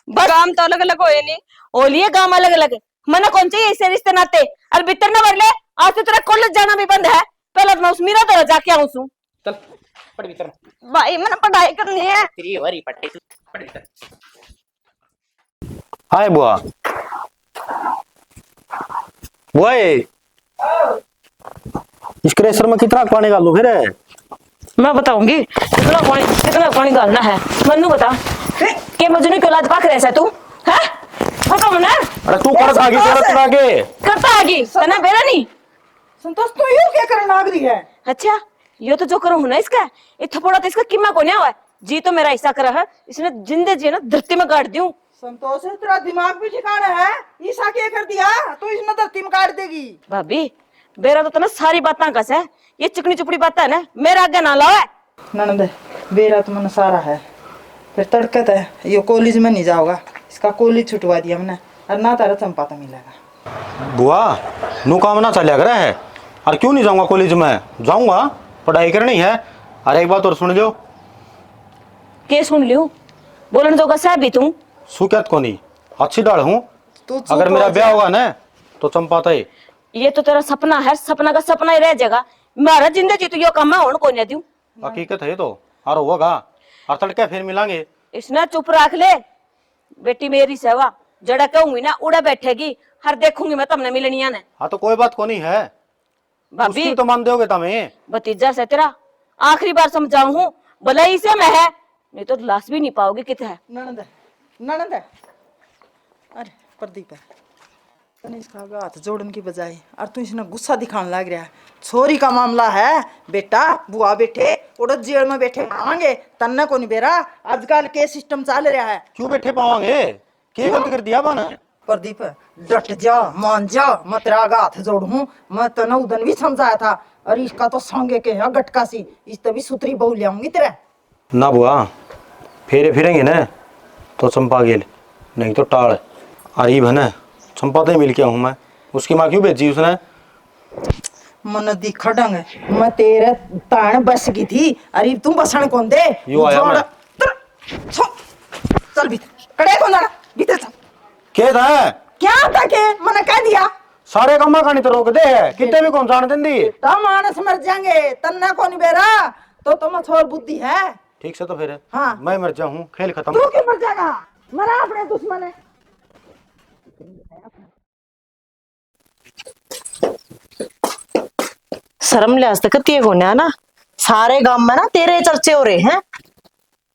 काम तो अलग अलग होए नहीं। ओलिए काम अलग अलग, मना कौन चाहिए ऐसे रिश्ते नाते। और भीतर न भरले, आज तो तेरा कॉलेज जाना भी बंद है। पहले तो मैं उस मीरा तरह जाके आऊं सू। चल पढ़ भीतर, भाई मैंने पढ़ाई करनी है। तेरी वरी पढ़ पढ़ भीतर। हाय बुआ, बुआ इस क्रेशर में कितना पानी डालूं फिर? मैं बताऊंगी कितना पानी डालना है। मन्नू बता के मजनू की औलाद पाक रहे तू है? बता मन्ना। अरे तू कर आगे तेरा आगे करता आगे तना बेरा नहीं। संतोष तू यूं क्या करने लग रही है? अच्छा यो तो जो करो ना इसका ये थपोड़ा तो इसका किम्मा को नहीं हुआ जी। तो मेरा ऐसा करा है इसने जिंदे जी ना धरती में गाड़ दूं। संतोष तेरा दिमाग भी ठिकाना है? ईसा क्या कर दिया तू इसने धरती में काट देगी? भाभी बेरा तो तना सारी बातें कस है, ये चिकनी चुपड़ी बात है ना मेरा आगे ना लाओ। ननद बेरा तो मन सारा है, फिर तड़कत है ये कॉलेज में नहीं जाओगा, इसका कॉलेज छुटवा दिया मैंने और ना तारा चंपा तो मिलेगा। बुआ नू काम ना चलिया करे है, और क्यों नहीं जाऊंगा कॉलेज में? जाऊंगा, पढ़ाई करनी है। अरे एक बात और सुन लो। के सुन लियो बोलन तो कसा भी तू सुक्यात कोनी अच्छी डाल हूँ। तू चुप अगर मेरा हो जा। ब्याह होगा ना तो चंपा तय। ये तो तेरा सपना है, सपना का सपना ही रह जाएगा। मेरा जिंदगी तो यो काम है को नहीं दूं। हकीकत है तो और होगा, और तड़के फिर मिलांगे। इसने चुप रख ले, बेटी मेरी सेवा जड़ा कहूंगी ना उड़ा बैठेगी। हर देखूंगी मैं तुमने मिलनिया ने। हाँ तो कोई बात को नहीं है, भाभी उसकी तो मान दोगे तमें। भतीजा से तेरा आखिरी बार समझाऊ हूँ, भलाई से मैं है नहीं तो लाश भी नहीं पाओगे कित है। ननद ननद अरे प्रदीप है तने इसका हाथ जोड़न की बजाय और तू इसने गुस्सा दिखाने लग रहा है। छोरी का मामला है बेटा, बुआ बैठे उड़द जेल में बैठे पावांगे तन्ने को नहीं बेरा। आजकल के सिस्टम चल रहा है। क्यों बैठे पावांगे? क्या गलत कर दिया बना? प्रदीप डट जा मान जा, मैं तेरा हाथ जोड़ू। मैं तने उदन भी समझाया था और इसका तो संगे के है गटका सी, इस तभी सुतरी बहु ले आऊंगी तेरे। ना बुआ फेरे फिरेंगे ना तो चंपा गेल, नहीं तो टाल। अरीब है ना चंपा तो मिल के हूँ मैं। उसकी माँ क्यों भेजी उसने? मन दिखा ढंग मैं तेरे तान बस गई थी। अरे तू बसन कौन दे? यो आया मैं। चल भीतर कड़े कौन जाना भीतर चल। क्या था? क्या था के मैंने कह दिया सारे कमा कहानी तो रोक दे है, कितने भी कौन जान देंदी। तो मानस मर जाएंगे तन्ना को नहीं बेरा तो तुम छोर बुद्धि है। ठीक से तो फिर हाँ। मैं मर जाऊँ, खेल खत्म। तू क्यों मर जाएगा? मरा अपने दुश्मन है। शर्म लिहाज तक कती को ना सारे गांव में ना तेरे चर्चे हो रहे हैं।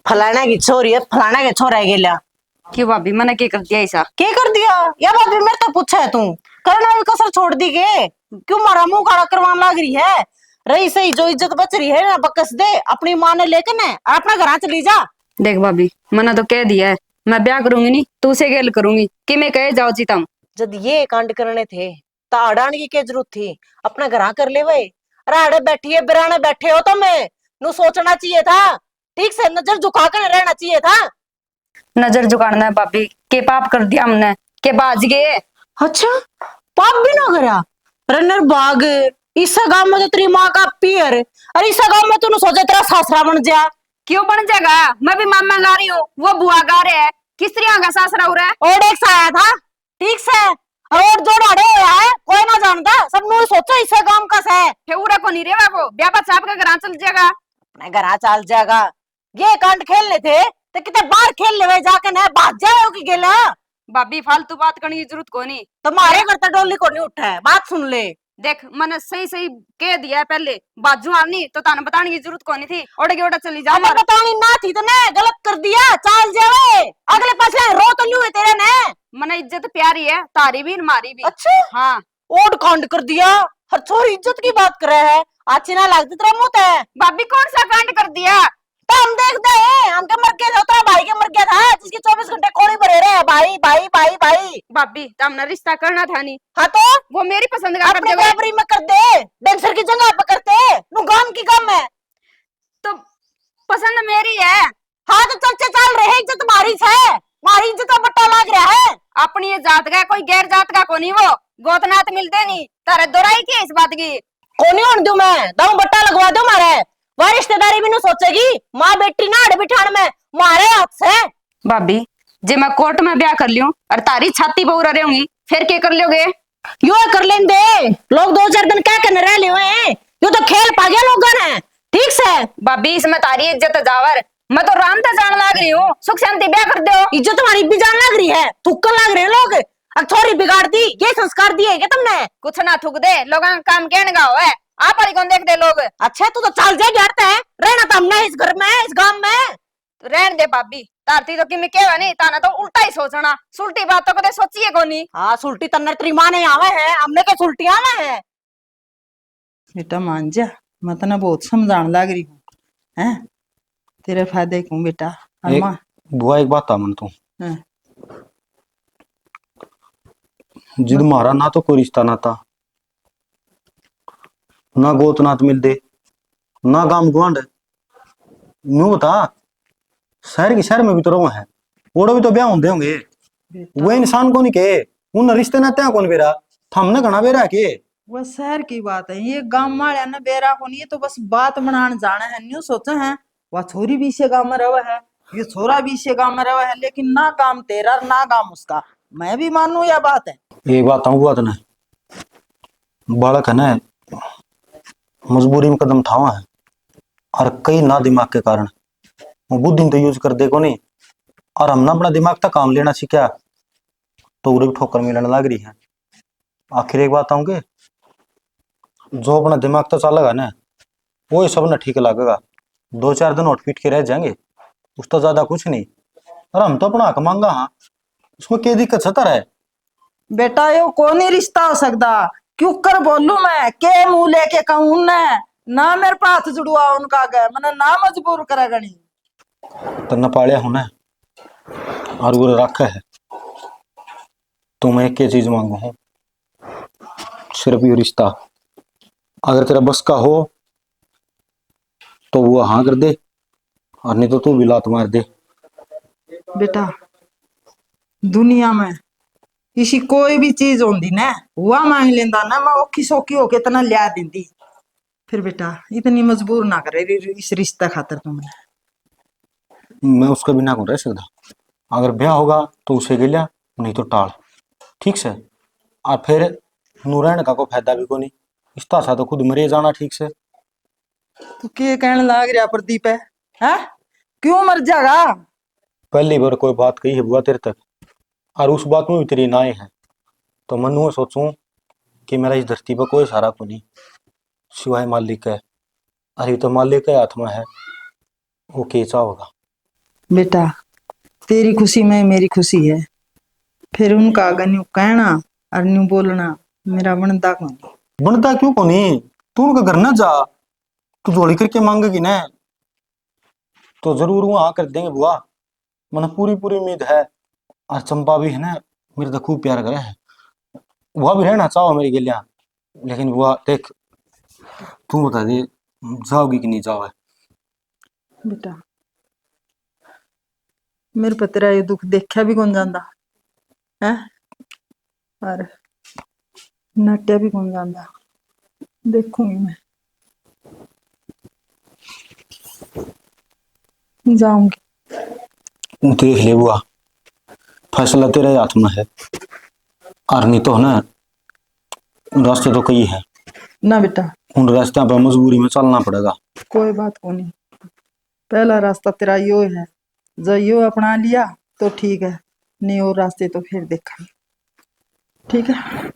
फलाना की छोरी है, फलाना के छोरा है गेला। क्यों भाभी मैंने क्या कर दिया ऐसा? क्या कर दिया या भाभी मेरे तो पूछा है तू करने वाली कसर छोड़ दी के? क्यों मारा मुंह काला करवाने लग रही है? रही सही जो इज्जत बच रही है ना बकस दे अपनी माँ ने लेकर ना अपना घर चली जा। देख भाभी मैंने तो कह दिया है मैं ब्याह करूंगी नहीं तू से गेल करूंगी कि मैं कहे जाओ चीतम। जब ये कांड करने थे तो अड़ाने की क्या जरूरत थी? अपना घर कर ले वे। अरे अड़े बैठी है बिराने बैठे हो तो मैं नु सोचना चाहिए था, ठीक से नजर झुका कर रहना चाहिए था। नजर झुकाना है भाभी के पाप कर दिया हमने के बाज गए। अच्छा पाप भी ना करा? रनर बाग इस गांव में तो तेरी माँ का पियर और इस गांव में तूने सोचा तेरा सासरा बन जा। क्यों बन जाएगा? मैं भी मामा गा रही हूँ वो बुआ गा रहे है, किस तरह का सासरा हो रहा है? और एक सा आया था ठीक से और जोड़ अड़े है कोई ना जानता सब नु सोचा इस गांव का से फेउरा को नहीं रे वो ब्याह चाप का घर चल जाएगा। अपने घर चल जाएगा। ये कांड खेलने थे तो कितने बार खेल ले जाके ना भाग जाओ की गेला। भाभी फालतू बात करने की जरूरत को नहीं। तुम्हारे घर तो डोली को नहीं उठा है, बात सुन ले। देख मैंने सही सही कह दिया है पहले, बाजू आनी तो ताने बताने की जरूरत को नहीं थी। ओड़े के ओड़ा चली जा। हमें बतानी ना थी तो ने गलत कर दिया चाल जावे अगले पाछे रो तो लियो तेरे ने। मने इज्जत प्यारी है तारी भी मारी भी। अच्छा हाँ ओड कांड कर दिया हर छोरी इज्जत की बात कर रहा है। अच्छी ना लगती तेरा मुंह है। भाभी कौन सा कांड कर दिया? तो हम देखते हैं, हम के मर गया था, तेरा भाई के मर गया था, जिसकी 24 घंटे कोड़ी भरे रहे हैं, भाई भाई भाई भाई। भाभी तो हमने रिश्ता करना था नहीं, हाँ तो वो मेरी पसंद का अपने करते हुए बराबरी में कर दे, डेंसर की जगह पे करते, नु गांव की कम है। तो पसंद मेरी है। हाँ तो चर्चे चल रहे हैं, इज्जत तुम्हारी है, हमारी इज्जत का बट्टा लग रहा है। अपनी ये जात का कोई गैर जात का को नहीं, वो गोतनाथ मिलते नहीं। तारे दोराई की इस बात की कोनी होने दूं मैं, दाऊ बट्टा लगवा दो मारे, वह रिश्तेदारी भी नहीं सोचेगी, माँ बेटी ना अड़ बिठान में मारे हाथ से। भाभी जे मैं कोर्ट में ब्याह कर लियो और तारी छाती बहुरा रहूंगी, फिर क्या कर लोगे? यो कर लेंदे लोग, 2-4 दिन क्या करने रह लियो हैं, यो तो खेल पा गया लोगों ने, ठीक से। भाभी इसमें तारी इज्जत जावर, मैं तो राम से जान लाग रही हूँ, सुख शांति ब्याह कर दो। इज्जत तुम्हारी भी जान लग रही है, थुक्कन लग रहे हैं लोग, अब छोरी बिगाड़ दी, ये संस्कार दिए क्या तुमने? कुछ ना थूक दे, लोगों का काम कहने का है, आप वाली कौन देख दे लोग। अच्छा तू तो चल जाए हटता है, रहना तो हमने इस घर में, इस गांव में। तो रहन दे भाभी, तारती तो किमी केवा नहीं, ताना तो उल्टा ही सोचना, सुलटी बात तो कदे सोचिए कोनी। हाँ सुल्टी तन्नर तेरी माँ ने आवे है, हमने क्या सुल्टी आवे है। बेटा मान जा, मैं तना बहुत समझाने लग रही हूँ, हैं तेरे फायदे क्यों बेटा। और एक माँ बुआ एक बात मन तू हाँ, जिद मारा ना तो कोई रिश्ता ना था, ना गोत नात मिल दे, ना गाम गुआंढ। न्यू बता, शहर की शहर में भी तो रहो है, ओड़ो भी तो ब्याह होंगे होंगे, बेटा वो इंसान को नहीं के उन रिश्ते नाते कौन बेरा थमने घना बेरा के। वह शहर की बात है, ये गांव वाले ना बेरा को नहीं, ये तो बस बात बनाने जाना है, न्यू सोचा है। वह छोरी भी इसे गांव में रहा है, ये छोरा भी इसे गांव में रहा है, लेकिन ना काम तेरा ना काम उसका, मैं भी मानू यह बात है। एक बात कहूँ बात ने, बालक है ना मजबूरी में कदम उठावा है, और कई ना दिमाग के कारण वो बुद्धि तो यूज कर दे को नहीं, और हम ना अपना दिमाग तक काम लेना सीखा तो उरे भी ठोकर मिलने लग रही है। आखिर एक बात आऊंगे, जो अपना दिमाग तो चलेगा ना वो ही सब ना ठीक लगेगा, 2-4 दिन पीट के रह जाएंगे, उस तो ज्यादा कुछ नहीं। और हम तो अपना हक मांगा, हाँ उसमें क्या दिक्कत सतर है। बेटा यो कौन ही रिश्ता हो सकता, क्यों कर बोलू मैं के मुंह लेके कहूं ना मेरे पास जुड़वा उनका गए, मैंने ना मजबूर करा गणी। तो न पालिया होना और वो रखा है, तो मैं एक चीज मांगू हूँ, सिर्फ ये रिश्ता अगर तेरा बस का हो तो वो हाँ कर दे, और नहीं तो तू भी लात मार दे। बेटा दुनिया में इसी कोई भी चीज होंदी ना हुआ मांग लेंदा ना, मैं औखी सौखी होके इतना लिया देंदी। फिर बेटा इतनी मजबूर ना करे इस रिश्ता खातर तुमने। मैं उसका बिना कौन रह सकता, अगर ब्याह होगा तो उसे गिल्या, नहीं तो टाल, ठीक से। और फिर नूरैन का को फायदा भी को नहीं, इस सा तो खुद मरे जाना ठीक से। तू के कहने लाग रहा प्रदीप है, हैं? क्यों मर जाएगा? पहली बार कोई बात कही है बुआ तेरे तक, और उस बात में भी तेरी नाए है, तो मन में सोचूं कि मेरा इस धरती पर कोई सहारा को नहीं सिवाय मालिक है, अरे तो मालिक के हाथ में है, वो कैसा होगा। बेटा तेरी खुशी में मेरी खुशी है, फिर उनका अगर न्यू कहना और न्यू बोलना मेरा बनता कौन। बनता क्यों को नहीं, तू उनका घर ना जा, तू जोड़ी करके मांगेगी ना तो जरूर वो हाँ कर देंगे बुआ, मन पूरी पूरी उम्मीद है। और चंपा भी है ना मेरे तो खूब प्यार करे है, वह भी रहना चाहो मेरी गलिया, लेकिन बुआ देख तू बता दे जाओगी कि नहीं जाओगे। बेटा मेरे पर तेरा ये दुख देखा भी कौन जाता है, और नाट्या भी कौन जाता, देखूंगी मैं, जाऊंगी। देख ले बुआ फैसला तेरे हाथ में है, और नहीं तो ना रास्ते तो कई है ना बेटा उन रास्ते पर मजबूरी में चलना पड़ेगा। कोई बात को नहीं, पहला रास्ता तेरा यो है, जो यो अपना लिया तो ठीक है, नहीं और रास्ते तो फिर देखा, ठीक है।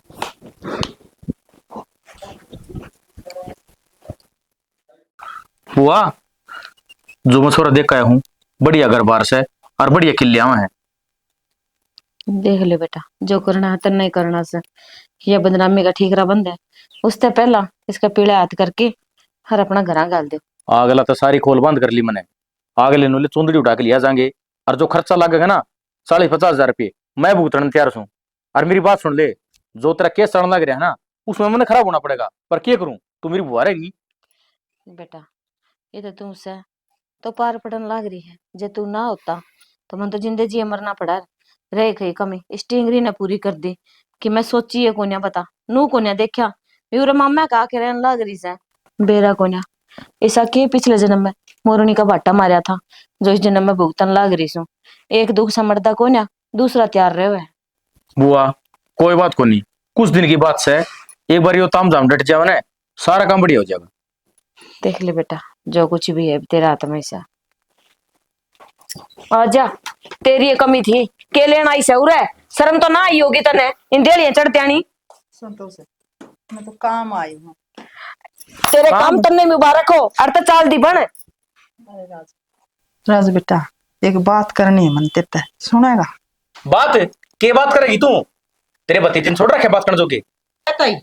हुआ जो मैं छोरा देख के आया हूँ, बढ़िया घर बार से और बढ़िया किले है। देख ले बेटा, जो करना है तो नहीं करना से, ये बदनामी का ठीकरा बंद है, उससे पहला इसका पीड़े हाथ करके हर अपना घर गाल दे। अगला तो सारी खोल बंद कर ली मैंने, आगे लेने ले चुंदड़ी उठा के लिया जाएंगे और जो खर्चा लगेगा ना 40-50 हजार रुपये मैं भुगतने तैयार हूँ। और मेरी बात सुन ले, जो तेरा केस चढ़ने लग रहा है ना उसमें मैंने खराब होना पड़ेगा, पर क्या करूं, तू मेरी बुआ रहेगी। बेटा ये तो तुमसे तो पार पड़न लाग रही है, जे तू ना होता तो मन तो जिंदे जी मरना पड़ा। रह गई कमी स्टिंगरी ने पूरी कर दी कि मैं सोची है कोन्या बता नू कोन्या देखा यूर मामा का के रहन लाग रही से बेरा कोन्या ऐसा के पिछले जन्म में मोरनी का बाटा मारा था जो इस जन्म में भुगतन लाग रही सू। एक दुख समझदा कोन्या दूसरा तैयार रहे हुए। बुआ कोई बात को नहीं, कुछ दिन की बात से एक बार यो ताम झाम डट जाओ ना सारा काम बढ़िया हो जाएगा। देख ले बेटा जो कुछ भी है तेरा हाथ में ऐसा आजा तेरी ये कमी थी के लेना आई सऊर है शर्म तो ना आई होगी तने इन डेलियां चढ़ते आनी। संतोष है, मैं तो काम आई हूँ। तेरे काम तन्ने मुबारक हो और तो चाल दी बन। अरे राज बेटा एक बात करनी है मन तेते सुनेगा? बात के बात करेगी तू, तेरे भतीजे ने छोड़ रखे बात करने जोगे। कई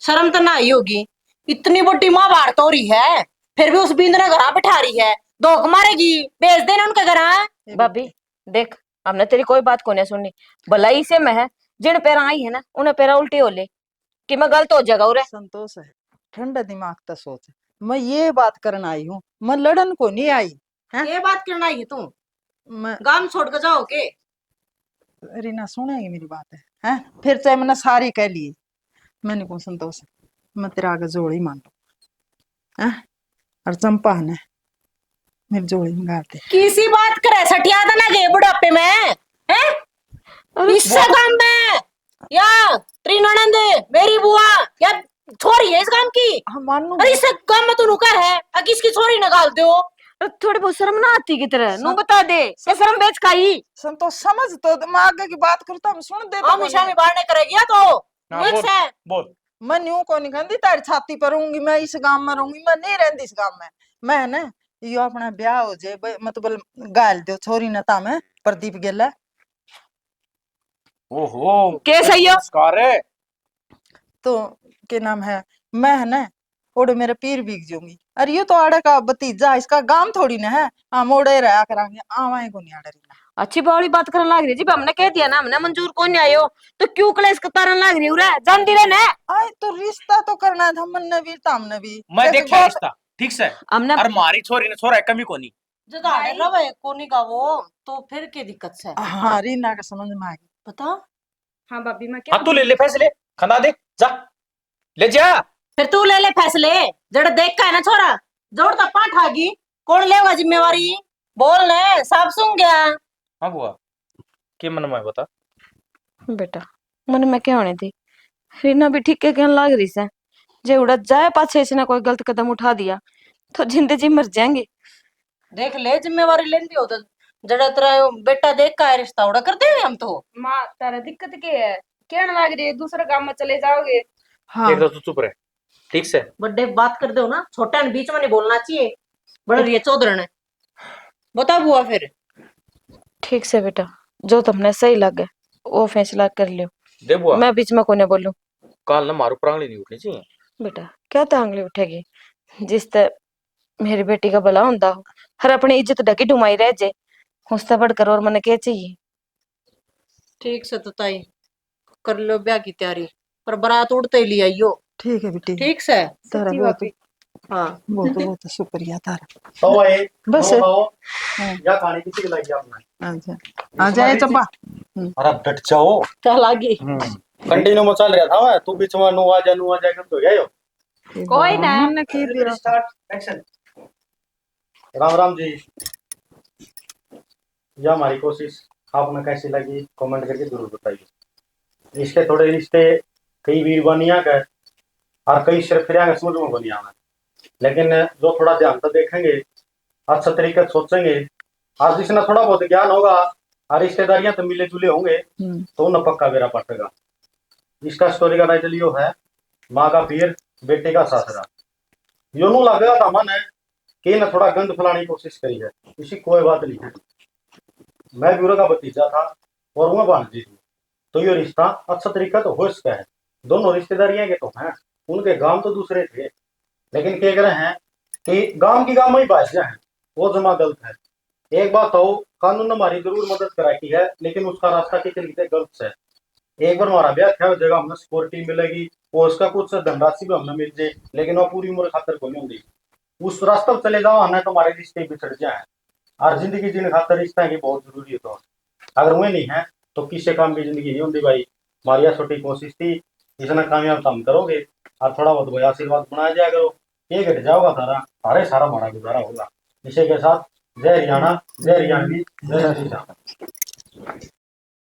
शर्म तो ना आई होगी, इतनी बड़ी माँ भारत हो रही है फिर भी उस बिंद ने घर बिठा रही है, धोख मारेगी भेज देना उनके घर। भाभी देख हमने तेरी कोई बात को नहीं सुननी, भलाई से मैं है जिन पैरा आई है ना उन्हें पैरा उल्टी हो ले कि मैं गलत हो जाएगा। उरे संतोष है, ठंडा दिमाग तो सोच, मैं ये बात करना आई हूँ, मैं लड़न को नहीं आई है। ये बात करना आई है तू मैं गांव छोड़ कर जाओ के रीना सुनेगी मेरी बात है फिर चाहे मैंने सारी कह ली मैंने को संतोष है, मैं तेरा आगे जोड़ी मान लो है और चंपा ने मेरी जोड़ी मंगा दे। किसी बात करे सटिया था ना गए बुढ़ापे में हैं इससे काम में या तेरी ननंद मेरी बुआ या छोरी है इस काम की। हाँ मानू अरे इस काम में तू नुका है किसकी छोरी निकाल दो थोड़ी बहुत शर्म ना आती की तरह नु बता दे ये शर्म बेच खाई। संतोष समझ तो मैं आगे की बात करता हूँ सुन दे हम ईशा में बाहर नहीं करेगी तो मिक्स है। बोल मैं न्यू को नहीं कहती तारी छाती पर रहूंगी, मैं इस गांव में रहूंगी, मैं नहीं रहती इस गांव में। मैं ना यो अपना ब्याह हो जाए मतलब गाल दो छोरी नता में प्रदीप गेला ओहो के सही हो नमस्कार है। तो के नाम है मैं है ना ओडे मेरे पीर बिक जाऊंगी। अरे ये तो आड़े का भतीजा इसका गांव थोड़ी ना है, हम ओडे रहा करांगे आवाए को नहीं आड़े रही। अच्छी बावली बात करने लग रही जी हमने कह दिया ना हमने मंजूर कौन नहीं आयो तो क्यों कलेश करने लग रही है जानती रहे ना। आए तो रिश्ता तो करना था मन ने भी ताम ने भी मैं जैसे देखा बात- रिश्ता ठीक से हमने और मारी छोरी ने छोरा है कमी को नहीं जदाड़े रवे कोनी का वो तो फिर के दिक्कत से हाँ रीना का समझ में आ गई। बता। हाँ भाभी मैं क्या हाँ तू ले ले फैसले खना दे जा ले जा। फिर तू ले ले फैसले जड़ देख का है ना छोरा जोड़ तो पाठ आगी कौन लेगा जिम्मेवारी बोल ने साफ सुन गया। हाँ बुआ के मन में बता। बेटा मन में क्या होने थी रीना भी ठीक के कहने लग रही से जे उड़ा जाए पाछे इसने कोई गलत कदम उठा दिया तो जिंदे जी मर जाएंगे। देख ले जिम्मेवारी लेंदी हो तो जड़ा तेरा बेटा देख का है रिश्ता उड़ा कर देंगे हम तो। माँ तारा दिक्कत क्या है कहने लग रही है दूसरे गांव में चले जाओगे। हाँ एक तो तू चुप रहे ठीक से। बड़े बात कर दो ना छोटा ने बीच में नहीं बोलना चाहिए बड़ा ये चौधर ने बता बुआ फिर। ठीक से बेटा जो तुमने सही लगे वो फैसला कर लियो दे बुआ मैं बीच में कोने बोलूं। काल ना मारू प्रांगली नहीं उठनी चाहिए। बेटा क्या तांगली उठेगी जिस ते मेरी बेटी का भला होता हो हर अपनी इज्जत ढकी डुमाई रह जे उससे बढ़कर और मने क्या चाहिए। ठीक से तो ताई कर लो ब्याह की तैयारी पर बारात उड़ते ही लिया आइयो। ठीक है बेटी ठीक से तारा सच्ची बहुत भाभी। हाँ बहुत शुक्रिया तारा। तो ये बस या खाने की चीज लगी आपने अच्छा आ जाए चंपा अरे डट जाओ चल आगे कंटिन्यू में चल रहा था मैं, तू बीच में नु आ जा कर तो गयो। कोई ना। हमने की दिया स्टार्ट एक्शन। राम राम जी। यह हमारी कोशिश आपने कैसी लगी कमेंट करके जरूर बताइए। इसके थोड़े रिश्ते कई वीर बनिया का और कई सिर्फ फिर समझ में बनिया में, लेकिन जो थोड़ा ध्यान से देखेंगे अच्छा तरीके से सोचेंगे और जिसने थोड़ा बहुत ज्ञान होगा और रिश्तेदारियां तो मिले जुले होंगे तो उन्हें पक्का बेरा पटेगा। इसका स्टोरी का टाइटल यो है माँ का पीर बेटे का सासरा। यो नु लगेगा था मन है कि ना थोड़ा गंद फैलाने की कोशिश करी है, इसी कोई बात नहीं है। मैं ब्यूरो का भतीजा था और वह भांजी थी तो ये रिश्ता अच्छा तरीका तो हो सकता है। दोनों रिश्तेदारियां के तो हैं, उनके गांव तो दूसरे थे, लेकिन क्या कह रहे हैं कि गांव की गांव में ही बात है वो जमा गलत है। एक बात हो, कानून ने हमारी जरूर मदद कराई है, लेकिन उसका रास्ता कितने कितने गलत है। एक बार हमारा ब्याह था, उस जगह हमें सिक्योरिटी मिलेगी और उसका कुछ धनराशि भी हमें मिल जाए, लेकिन वो पूरी उम्र खातर को नहीं होगी। उस रास्ते पर चले जाओ हमें तो हमारे रिश्ते बिछड़ जाए। और जिंदगी जीने खातर रिश्ता की बहुत जरूरी है। तो अगर वो नहीं है तो किसी काम की जिंदगी नहीं होती भाई। हमारी यह छोटी कोशिश थी, इतना कामयाब काम करोगे और थोड़ा बहुत भाई आशीर्वाद बनाया जाया करो, ये घट जाओगा सारा, सारे सारा हमारा गुजारा होगा। इसी के साथ जय हरियाणा, जय हरियाणवी, जय श्री राम।